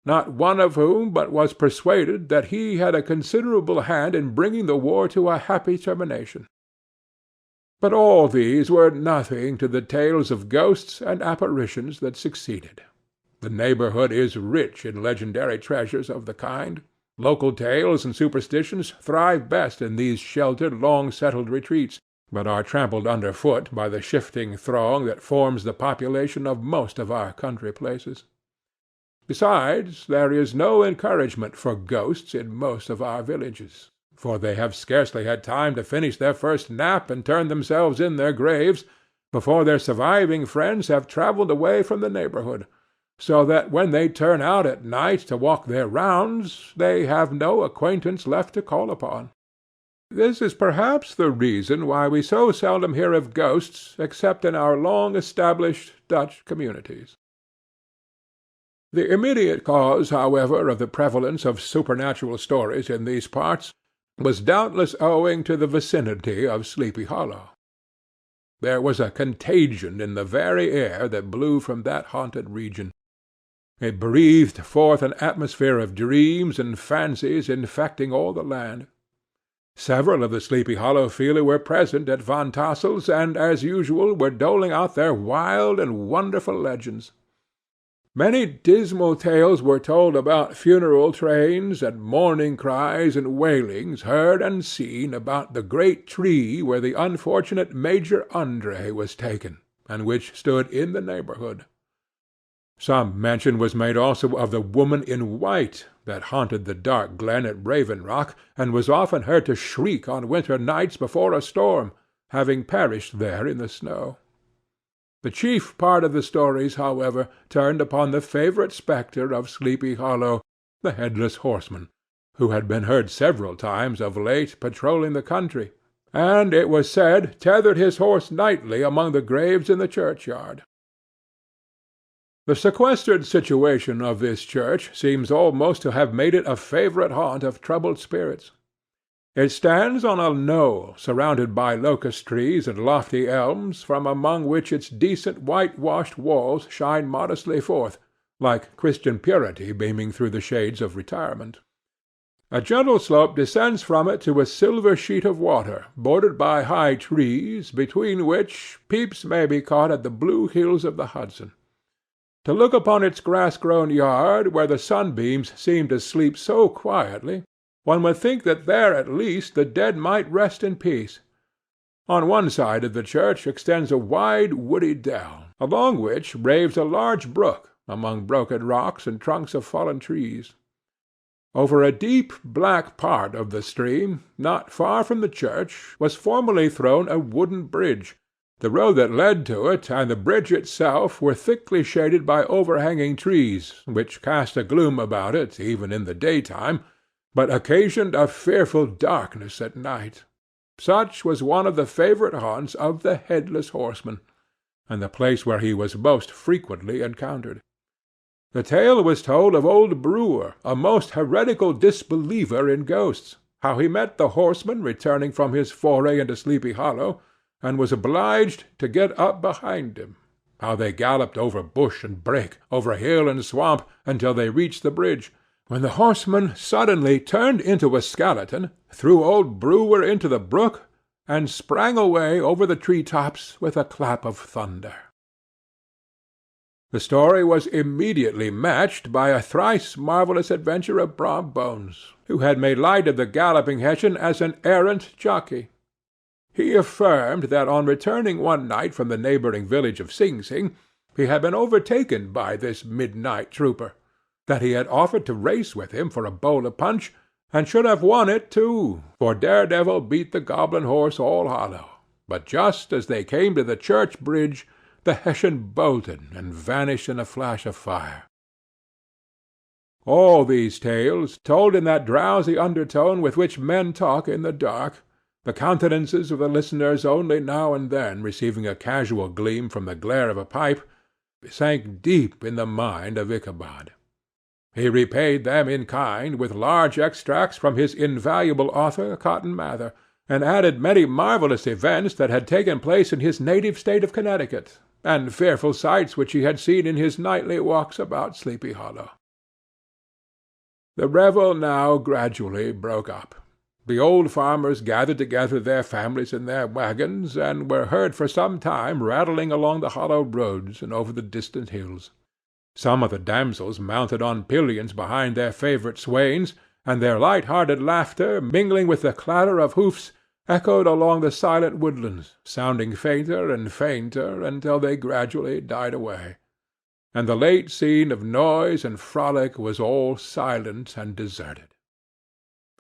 not one of whom but was persuaded that he had a considerable hand in bringing the war to a happy termination. But all these were nothing to the tales of ghosts and apparitions that succeeded. The neighborhood is rich in legendary treasures of the kind. Local tales and superstitions thrive best in these sheltered, long-settled retreats, but are trampled under foot by the shifting throng that forms the population of most of our country places. Besides, there is no encouragement for ghosts in most of our villages. for they have scarcely had time to finish their first nap and turn themselves in their graves, before their surviving friends have travelled away from the neighbourhood, so that when they turn out at night to walk their rounds, they have no acquaintance left to call upon. This is perhaps the reason why we so seldom hear of ghosts except in our long-established Dutch communities. The immediate cause, however, of the prevalence of supernatural stories in these parts was doubtless owing to the vicinity of Sleepy Hollow. There was a contagion in the very air that blew from that haunted region. It breathed forth an atmosphere of dreams and fancies infecting all the land. Several of the Sleepy Hollow feeler were present at Van Tassel's, and, as usual, were doling out their wild and wonderful legends. Many dismal tales were told about funeral trains, and mourning cries and wailings heard and seen about the great tree where the unfortunate Major André was taken, and which stood in the neighbourhood. Some mention was made also of the woman in white that haunted the dark glen at Raven Rock, and was often heard to shriek on winter nights before a storm, having perished there in the snow. The chief part of the stories, however, turned upon the favourite spectre of Sleepy Hollow, the Headless Horseman, who had been heard several times of late patrolling the country, and, it was said, tethered his horse nightly among the graves in the churchyard. The sequestered situation of this church seems almost to have made it a favourite haunt of troubled spirits. It stands on a knoll surrounded by locust trees and lofty elms, from among which its decent whitewashed walls shine modestly forth, like Christian purity beaming through the shades of retirement. A gentle slope descends from it to a silver sheet of water, bordered by high trees, between which peeps may be caught at the blue hills of the Hudson. To look upon its grass-grown yard, where the sunbeams seem to sleep so quietly, one would think that there at least the dead might rest in peace. On one side of the church extends a wide woody dell, along which raves a large brook among broken rocks and trunks of fallen trees. Over a deep black part of the stream, not far from the church, was formerly thrown a wooden bridge. The road that led to it and the bridge itself were thickly shaded by overhanging trees, which cast a gloom about it even in the daytime, but occasioned a fearful darkness at night. Such was one of the favourite haunts of the Headless Horseman, and the place where he was most frequently encountered. The tale was told of old Brewer, a most heretical disbeliever in ghosts, how he met the horseman returning from his foray into Sleepy Hollow, and was obliged to get up behind him, how they galloped over bush and brake, over hill and swamp, until they reached the bridge, when the horseman suddenly turned into a skeleton, threw old Brewer into the brook, and sprang away over the tree-tops with a clap of thunder. The story was immediately matched by a thrice marvellous adventure of Brom Bones, who had made light of the galloping Hessian as an errant jockey. He affirmed that on returning one night from the neighbouring village of Sing Sing, he had been overtaken by this midnight trooper, that he had offered to race with him for a bowl of punch, and should have won it too, for Daredevil beat the goblin horse all hollow, but just as they came to the church bridge, the Hessian bolted and vanished in a flash of fire. All these tales, told in that drowsy undertone with which men talk in the dark, the countenances of the listeners only now and then receiving a casual gleam from the glare of a pipe, sank deep in the mind of Ichabod. He repaid them in kind with large extracts from his invaluable author, Cotton Mather, and added many marvellous events that had taken place in his native state of Connecticut, and fearful sights which he had seen in his nightly walks about Sleepy Hollow. The revel now gradually broke up. The old farmers gathered together their families in their wagons, and were heard for some time rattling along the hollow roads and over the distant hills. Some of the damsels mounted on pillions behind their favourite swains, and their light-hearted laughter, mingling with the clatter of hoofs, echoed along the silent woodlands, sounding fainter and fainter until they gradually died away, and the late scene of noise and frolic was all silent and deserted.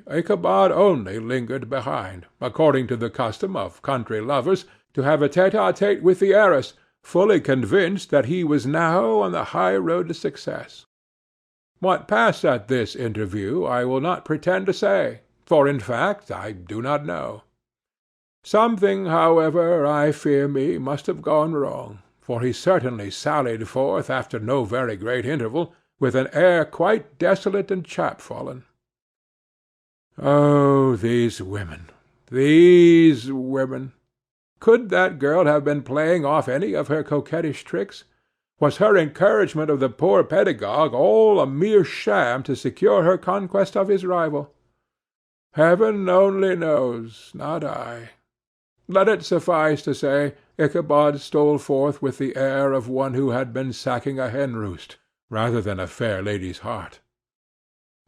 Ichabod only lingered behind, according to the custom of country lovers, to have a tête-à-tête with the heiress, fully convinced that he was now on the high road to success. What passed at this interview I will not pretend to say, for in fact I do not know. Something, however, I fear me, must have gone wrong, for he certainly sallied forth after no very great interval, with an air quite desolate and chapfallen. Oh, these women! These women! Could that girl have been playing off any of her coquettish tricks? Was her encouragement of the poor pedagogue all a mere sham to secure her conquest of his rival? Heaven only knows, not I. Let it suffice to say, Ichabod stole forth with the air of one who had been sacking a hen-roost, rather than a fair lady's heart.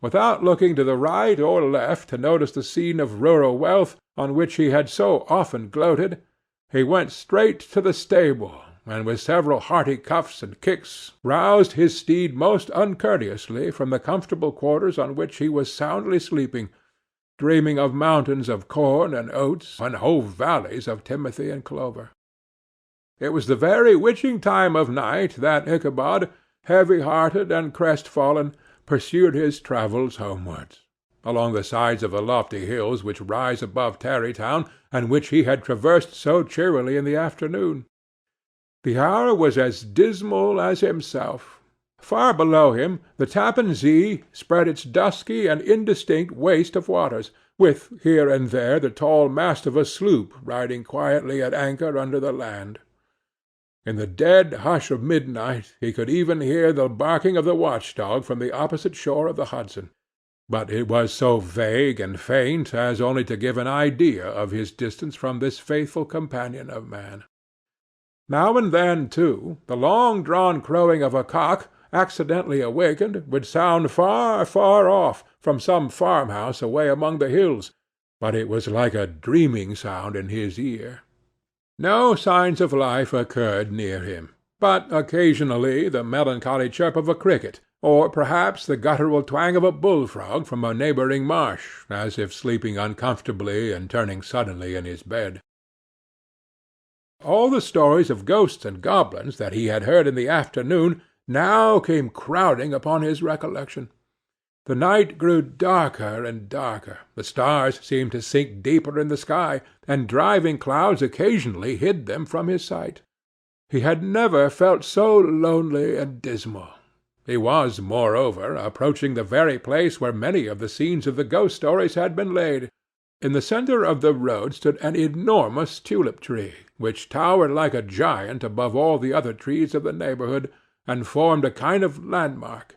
Without looking to the right or left to notice the scene of rural wealth on which he had so often gloated, he went straight to the stable, and with several hearty cuffs and kicks roused his steed most uncourteously from the comfortable quarters on which he was soundly sleeping, dreaming of mountains of corn and oats, and whole valleys of timothy and clover. It was the very witching time of night that Ichabod, heavy-hearted and crestfallen, pursued his travels homewards, along the sides of the lofty hills which rise above Tarrytown, and which he had traversed so cheerily in the afternoon. The hour was as dismal as himself. Far below him the Tappan Zee spread its dusky and indistinct waste of waters, with here and there the tall mast of a sloop riding quietly at anchor under the land. In the dead hush of midnight he could even hear the barking of the watch-dog from the opposite shore of the Hudson, but it was so vague and faint as only to give an idea of his distance from this faithful companion of man. Now and then, too, the long-drawn crowing of a cock, accidentally awakened, would sound far, far off, from some farmhouse away among the hills, but it was like a dreaming sound in his ear. No signs of life occurred near him, but occasionally the melancholy chirp of a cricket, or perhaps the guttural twang of a bullfrog from a neighboring marsh, as if sleeping uncomfortably and turning suddenly in his bed. All the stories of ghosts and goblins that he had heard in the afternoon now came crowding upon his recollection. The night grew darker and darker, the stars seemed to sink deeper in the sky, and driving clouds occasionally hid them from his sight. He had never felt so lonely and dismal. He was, moreover, approaching the very place where many of the scenes of the ghost stories had been laid. In the centre of the road stood an enormous tulip-tree, which towered like a giant above all the other trees of the neighbourhood, and formed a kind of landmark.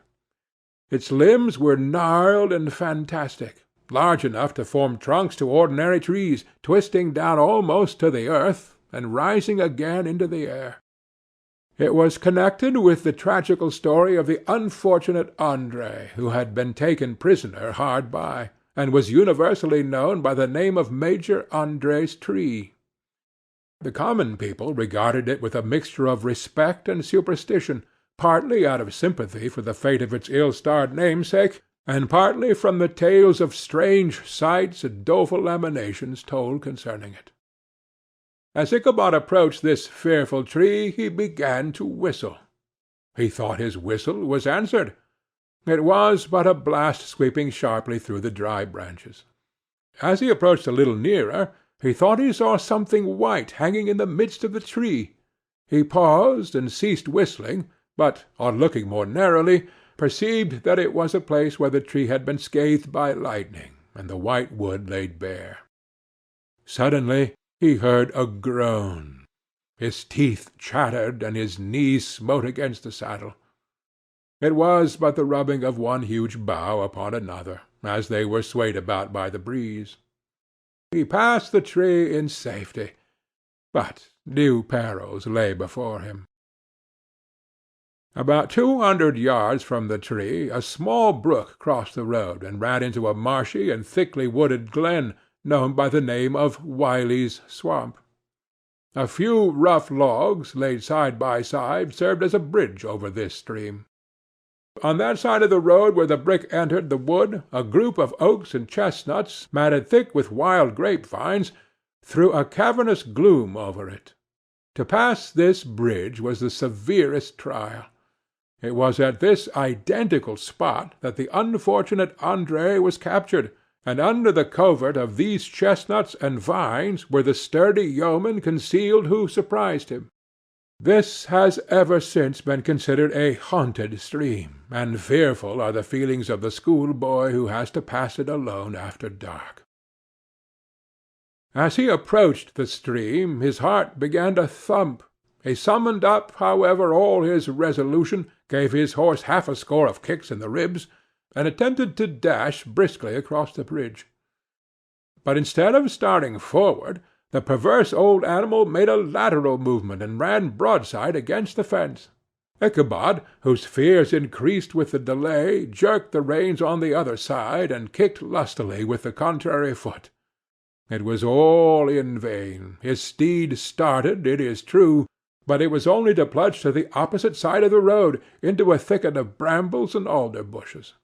Its limbs were gnarled and fantastic, large enough to form trunks to ordinary trees, twisting down almost to the earth, and rising again into the air. It was connected with the tragical story of the unfortunate André, who had been taken prisoner hard by, and was universally known by the name of Major André's tree. The common people regarded it with a mixture of respect and superstition, partly out of sympathy for the fate of its ill-starred namesake, and partly from the tales of strange sights and doleful emanations told concerning it. As Ichabod approached this fearful tree, he began to whistle. He thought his whistle was answered. It was but a blast sweeping sharply through the dry branches. As he approached a little nearer, he thought he saw something white hanging in the midst of the tree. He paused and ceased whistling, but, on looking more narrowly, perceived that it was a place where the tree had been scathed by lightning, and the white wood laid bare. Suddenly he heard a groan. His teeth chattered, and his knees smote against the saddle. It was but the rubbing of one huge bough upon another, as they were swayed about by the breeze. He passed the tree in safety, but new perils lay before him. About 200 yards from the tree a small brook crossed the road and ran into a marshy and thickly wooded glen, known by the name of Wiley's Swamp. A few rough logs, laid side by side, served as a bridge over this stream. on that side of the road where the brick entered the wood, a group of oaks and chestnuts, matted thick with wild grape-vines, threw a cavernous gloom over it. To pass this bridge was the severest trial. It was at this identical spot that the unfortunate André was captured, and under the covert of these chestnuts and vines were the sturdy yeomen concealed who surprised him. This has ever since been considered a haunted stream, and fearful are the feelings of the schoolboy who has to pass it alone after dark. As he approached the stream, his heart began to thump. He summoned up, however, all his resolution, gave his horse half a score of kicks in the ribs, and attempted to dash briskly across the bridge. But instead of starting forward, the perverse old animal made a lateral movement and ran broadside against the fence. Ichabod, whose fears increased with the delay, jerked the reins on the other side, and kicked lustily with the contrary foot. It was all in vain. His steed started, it is true, but it was only to plunge to the opposite side of the road, into a thicket of brambles and alder bushes.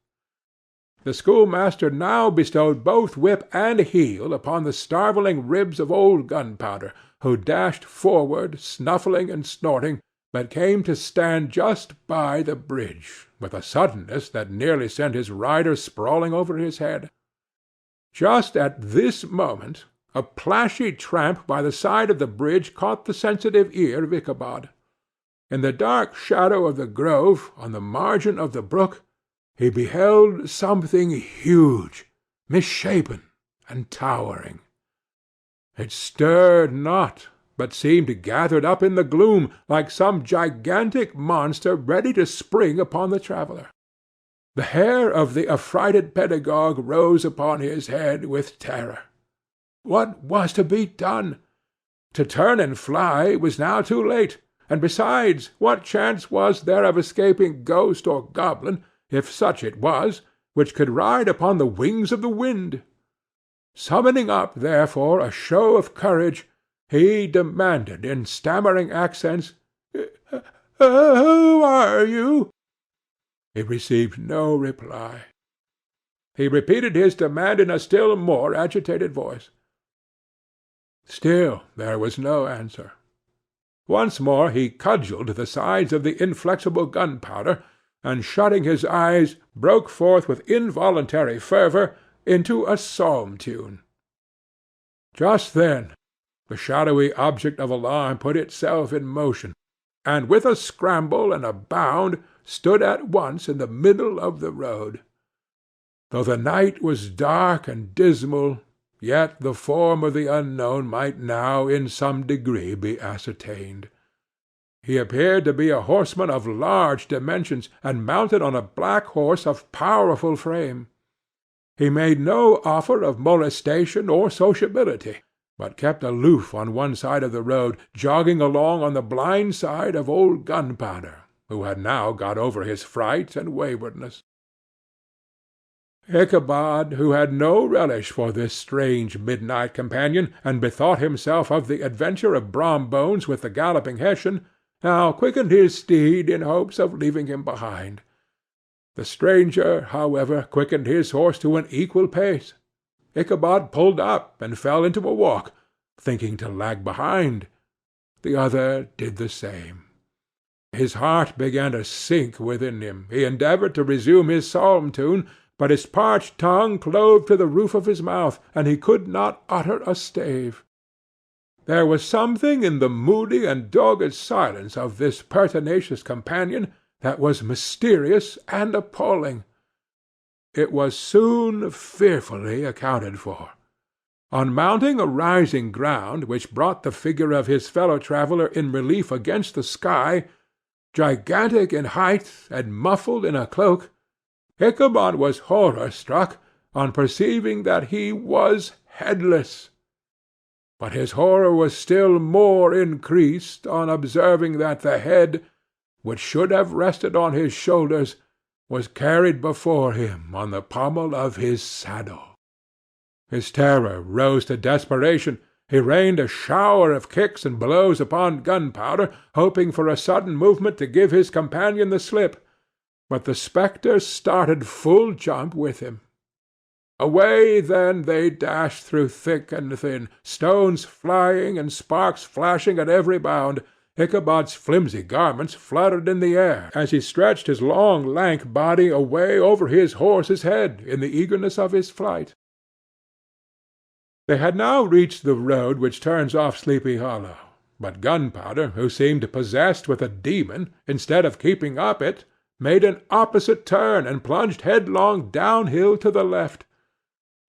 The schoolmaster now bestowed both whip and heel upon the starveling ribs of old Gunpowder, who dashed forward, snuffling and snorting, but came to stand just by the bridge, with a suddenness that nearly sent his rider sprawling over his head. Just at this moment a plashy tramp by the side of the bridge caught the sensitive ear of Ichabod. In the dark shadow of the grove, on the margin of the brook, he beheld something huge, misshapen, and towering. It stirred not, but seemed gathered up in the gloom, like some gigantic monster ready to spring upon the traveller. The hair of the affrighted pedagogue rose upon his head with terror. What was to be done? To turn and fly was now too late, and besides, what chance was there of escaping ghost or goblin, if such it was, which could ride upon the wings of the wind? Summoning up, therefore, a show of courage, he demanded in stammering accents, "Who are you?" He received no reply. He repeated his demand in a still more agitated voice. Still there was no answer. Once more he cudgelled the sides of the inflexible Gunpowder, and shutting his eyes, broke forth with involuntary fervour into a psalm-tune. Just then the shadowy object of alarm put itself in motion, and with a scramble and a bound stood at once in the middle of the road. Though the night was dark and dismal, yet the form of the unknown might now in some degree be ascertained. He appeared to be a horseman of large dimensions, and mounted on a black horse of powerful frame. He made no offer of molestation or sociability, but kept aloof on one side of the road, jogging along on the blind side of old Gunpowder, who had now got over his fright and waywardness. Ichabod, who had no relish for this strange midnight companion, and bethought himself of the adventure of Brom Bones with the galloping Hessian, now quickened his steed in hopes of leaving him behind. The stranger, however, quickened his horse to an equal pace. Ichabod pulled up and fell into a walk, thinking to lag behind. The other did the same. His heart began to sink within him. He endeavoured to resume his psalm-tune, but his parched tongue clove to the roof of his mouth, and he could not utter a stave. There was something in the moody and dogged silence of this pertinacious companion that was mysterious and appalling. It was soon fearfully accounted for. On mounting a rising ground which brought the figure of his fellow-traveller in relief against the sky, gigantic in height and muffled in a cloak, Ichabod was horror-struck on perceiving that he was headless. But his horror was still more increased on observing that the head, which should have rested on his shoulders, was carried before him on the pommel of his saddle. His terror rose to desperation. He rained a shower of kicks and blows upon Gunpowder, hoping for a sudden movement to give his companion the slip. but the spectre started full jump with him. Away then they dashed through thick and thin, stones flying and sparks flashing at every bound. Ichabod's flimsy garments fluttered in the air as he stretched his long lank body away over his horse's head in the eagerness of his flight. They had now reached the road which turns off Sleepy Hollow, but Gunpowder, who seemed possessed with a demon, instead of keeping up it, made an opposite turn and plunged headlong downhill to the left.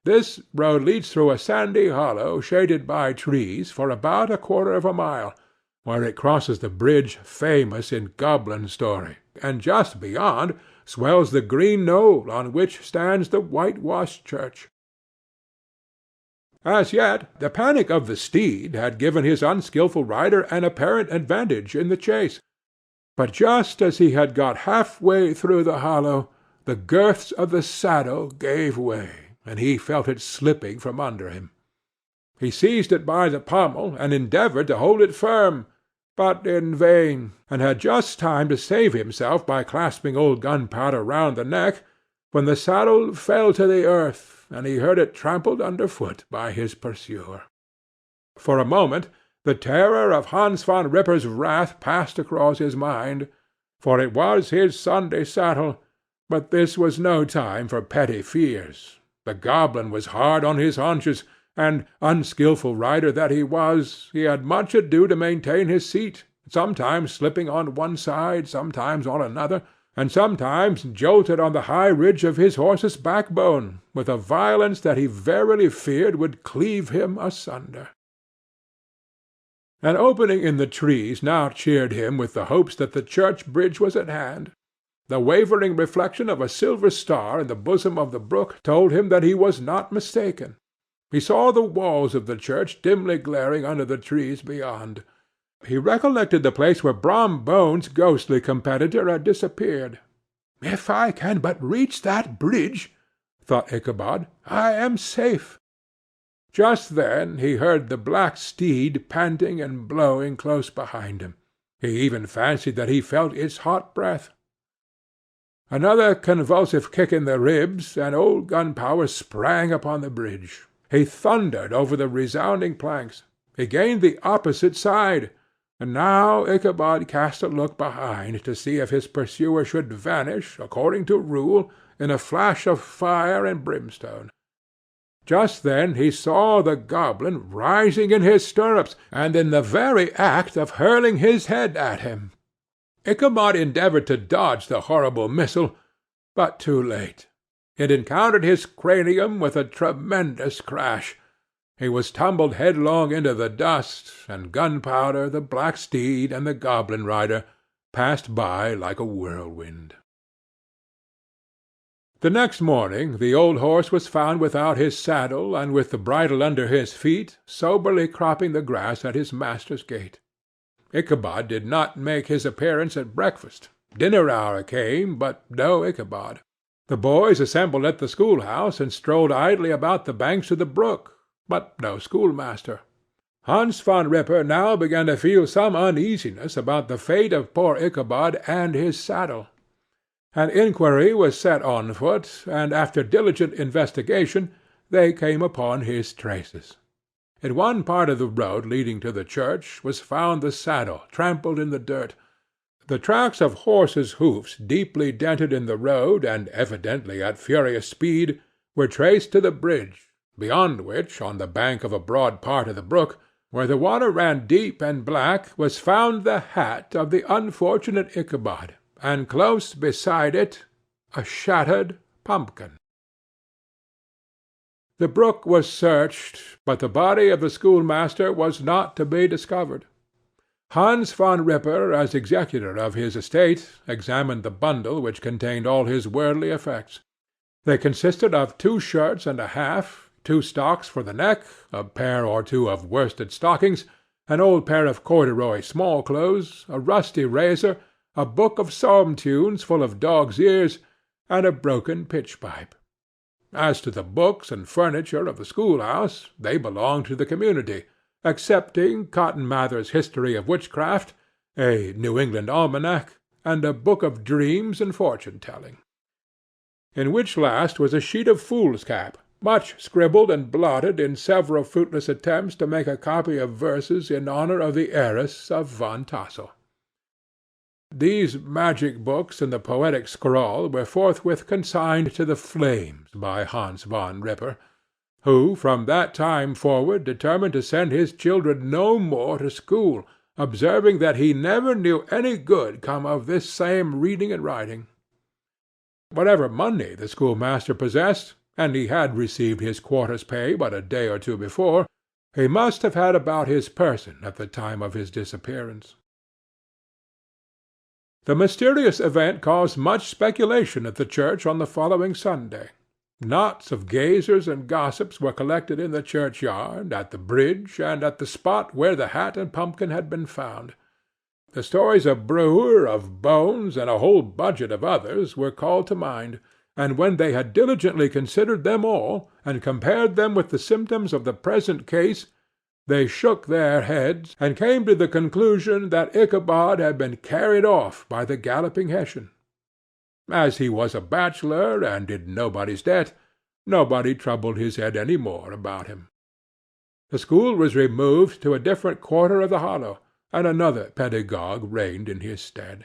This road leads through a sandy hollow shaded by trees for about a quarter of a mile, where it crosses the bridge famous in goblin story, and just beyond swells the green knoll on which stands the whitewashed church. As yet the panic of the steed had given his unskilful rider an apparent advantage in the chase, but just as he had got half-way through the hollow, the girths of the saddle gave way, and he felt it slipping from under him. He seized it by the pommel and endeavored to hold it firm, but in vain, and had just time to save himself by clasping old Gunpowder round the neck, when the saddle fell to the earth, and he heard it trampled under foot by his pursuer. For a moment the terror of Hans Van Ripper's wrath passed across his mind, for it was his Sunday saddle, but this was no time for petty fears. The goblin was hard on his haunches, and, unskilful rider that he was, he had much ado to maintain his seat, sometimes slipping on one side, sometimes on another, and sometimes jolted on the high ridge of his horse's backbone, with a violence that he verily feared would cleave him asunder. An opening in the trees now cheered him with the hopes that the church bridge was at hand. The wavering reflection of a silver star in the bosom of the brook told him that he was not mistaken. He saw the walls of the church dimly glaring under the trees beyond. He recollected the place where Brom Bones's ghostly competitor had disappeared. "If I can but reach that bridge," thought Ichabod, "I am safe." Just then he heard the black steed panting and blowing close behind him. He even fancied that he felt its hot breath. Another convulsive kick in the ribs, and old Gunpowder sprang upon the bridge. He thundered over the resounding planks. He gained the opposite side, and now Ichabod cast a look behind to see if his pursuer should vanish, according to rule, in a flash of fire and brimstone. Just then he saw the goblin rising in his stirrups, and in the very act of hurling his head at him. Ichabod endeavored to dodge the horrible missile, but too late. It encountered his cranium with a tremendous crash. He was tumbled headlong into the dust, and Gunpowder, the black steed, and the goblin rider passed by like a whirlwind. The next morning the old horse was found without his saddle, and with the bridle under his feet, soberly cropping the grass at his master's gate. Ichabod did not make his appearance at breakfast. Dinner hour came, but no Ichabod. The boys assembled at the schoolhouse, and strolled idly about the banks of the brook, but no schoolmaster. Hans Van Ripper now began to feel some uneasiness about the fate of poor Ichabod and his saddle. An inquiry was set on foot, and after diligent investigation they came upon his traces. In one part of the road leading to the church was found the saddle trampled in the dirt. The tracks of horses' hoofs deeply dented in the road, and evidently at furious speed, were traced to the bridge, beyond which, on the bank of a broad part of the brook, where the water ran deep and black, was found the hat of the unfortunate Ichabod, and close beside it a shattered pumpkin. The brook was searched, but the body of the schoolmaster was not to be discovered. Hans Van Ripper, as executor of his estate, examined the bundle which contained all his worldly effects. They consisted of 2 shirts and a half, 2 stocks for the neck, a pair or 2 of worsted stockings, an old pair of corduroy small-clothes, a rusty razor, a book of psalm-tunes full of dog's ears, and a broken pitch-pipe. As to the books and furniture of the schoolhouse, they belonged to the community, excepting Cotton Mather's History of Witchcraft, a New England Almanac, and a book of dreams and fortune-telling, in which last was a sheet of foolscap, much scribbled and blotted in several fruitless attempts to make a copy of verses in honour of the heiress of Van Tassel. These magic books and the poetic scrawl were forthwith consigned to the flames by Hans Van Ripper, who from that time forward determined to send his children no more to school, observing that he never knew any good come of this same reading and writing. Whatever money the schoolmaster possessed, and he had received his quarter's pay but a day or two before, he must have had about his person at the time of his disappearance. The mysterious event caused much speculation at the church on the following Sunday. Knots of gazers and gossips were collected in the churchyard, at the bridge, and at the spot where the hat and pumpkin had been found. The stories of Brewer, of Bones, and a whole budget of others were called to mind, and when they had diligently considered them all, and compared them with the symptoms of the present case, they shook their heads, and came to the conclusion that Ichabod had been carried off by the galloping Hessian. As he was a bachelor, and did nobody's debt, nobody troubled his head any more about him. The school was removed to a different quarter of the hollow, and another pedagogue reigned in his stead.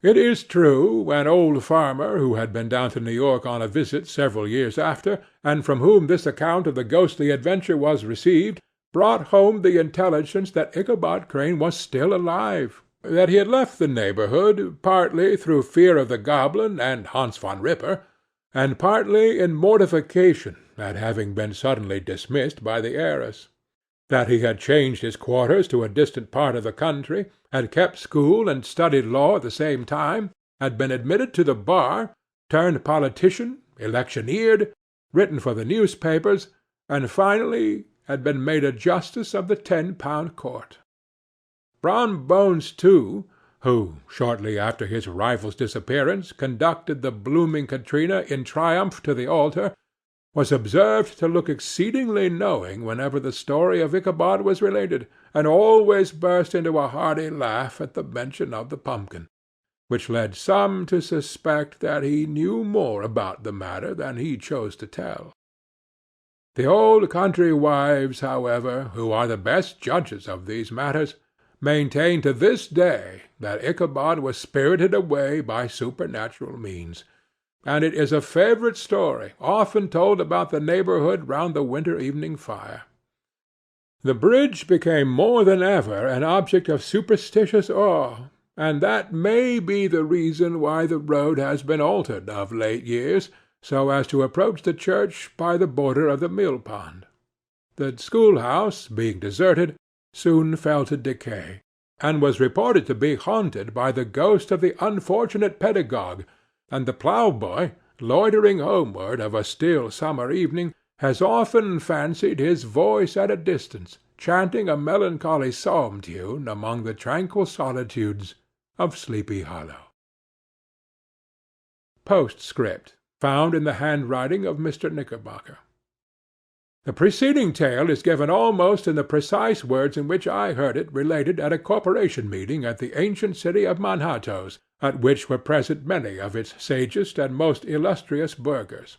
It is true, an old farmer, who had been down to New York on a visit several years after, and from whom this account of the ghostly adventure was received, brought home the intelligence that Ichabod Crane was still alive, that he had left the neighborhood, partly through fear of the goblin and Hans Van Ripper, and partly in mortification at having been suddenly dismissed by the heiress; that he had changed his quarters to a distant part of the country, had kept school and studied law at the same time, had been admitted to the bar, turned politician, electioneered, written for the newspapers, and finally had been made a justice of the 10-pound court. Brom Bones, too, who, shortly after his rival's disappearance, conducted the blooming Katrina in triumph to the altar, was observed to look exceedingly knowing whenever the story of Ichabod was related, and always burst into a hearty laugh at the mention of the pumpkin, which led some to suspect that he knew more about the matter than he chose to tell. The old country wives, however, who are the best judges of these matters, maintain to this day that Ichabod was spirited away by supernatural means, and it is a favorite story, often told about the neighborhood round the winter evening fire. The bridge became more than ever an object of superstitious awe, and that may be the reason why the road has been altered of late years, so as to approach the church by the border of the mill-pond. The schoolhouse, being deserted, soon fell to decay, and was reported to be haunted by the ghost of the unfortunate pedagogue, and the ploughboy, loitering homeward of a still summer evening, has often fancied his voice at a distance, chanting a melancholy psalm-tune among the tranquil solitudes of Sleepy Hollow. Postscript, found in the handwriting of Mr. Knickerbocker. The preceding tale is given almost in the precise words in which I heard it related at a corporation meeting at the ancient city of Manhattoes, at which were present many of its sagest and most illustrious burghers.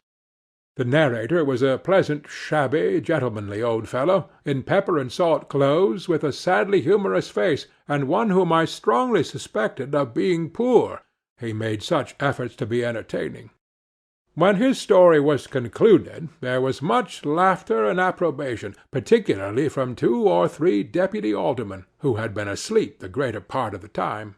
The narrator was a pleasant, shabby, gentlemanly old fellow, in pepper and salt clothes, with a sadly humorous face, and one whom I strongly suspected of being poor, he made such efforts to be entertaining. When his story was concluded, there was much laughter and approbation, particularly from 2 or 3 deputy aldermen, who had been asleep the greater part of the time.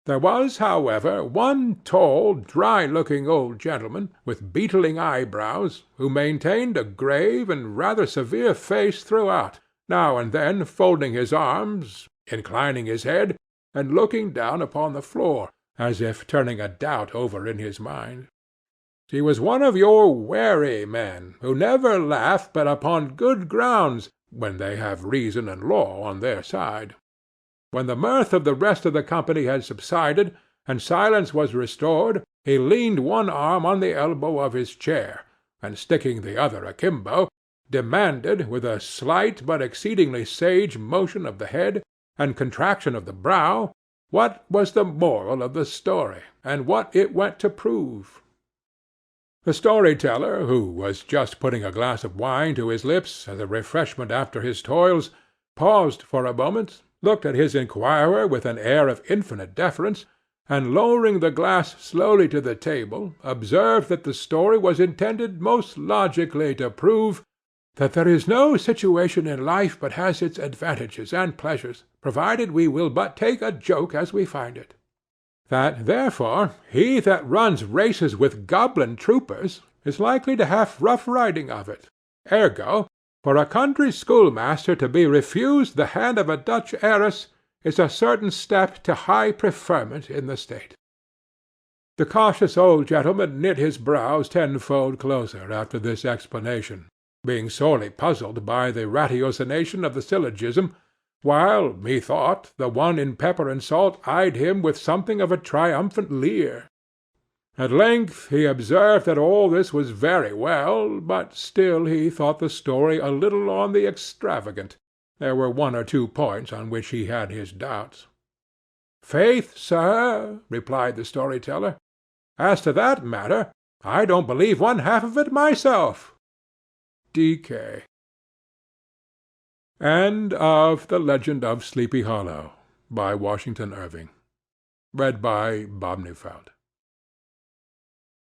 There was, however, one tall, dry-looking old gentleman, with beetling eyebrows, who maintained a grave and rather severe face throughout, now and then folding his arms, inclining his head, and looking down upon the floor, as if turning a doubt over in his mind. He was one of your wary men, who never laugh but upon good grounds, when they have reason and law on their side. When the mirth of the rest of the company had subsided, and silence was restored, he leaned one arm on the elbow of his chair, and sticking the other akimbo, demanded, with a slight but exceedingly sage motion of the head, and contraction of the brow, what was the moral of the story, and what it went to prove? The story-teller, who was just putting a glass of wine to his lips as a refreshment after his toils, paused for a moment, looked at his inquirer with an air of infinite deference, and lowering the glass slowly to the table, observed that the story was intended most logically to prove that there is no situation in life but has its advantages and pleasures, provided we will but take a joke as we find it. That, therefore, he that runs races with goblin troopers is likely to have rough riding of it. Ergo, for a country schoolmaster to be refused the hand of a Dutch heiress is a certain step to high preferment in the state. The cautious old gentleman knit his brows tenfold closer after this explanation, being sorely puzzled by the ratiocination of the syllogism, while, methought, the one in pepper and salt eyed him with something of a triumphant leer. At length he observed that all this was very well, but still he thought the story a little on the extravagant. There were one or two points on which he had his doubts. "Faith, sir," replied the story-teller, "as to that matter, I don't believe one half of it myself." D.K. End of The Legend of Sleepy Hollow, by Washington Irving. Read by Bob Neufeld.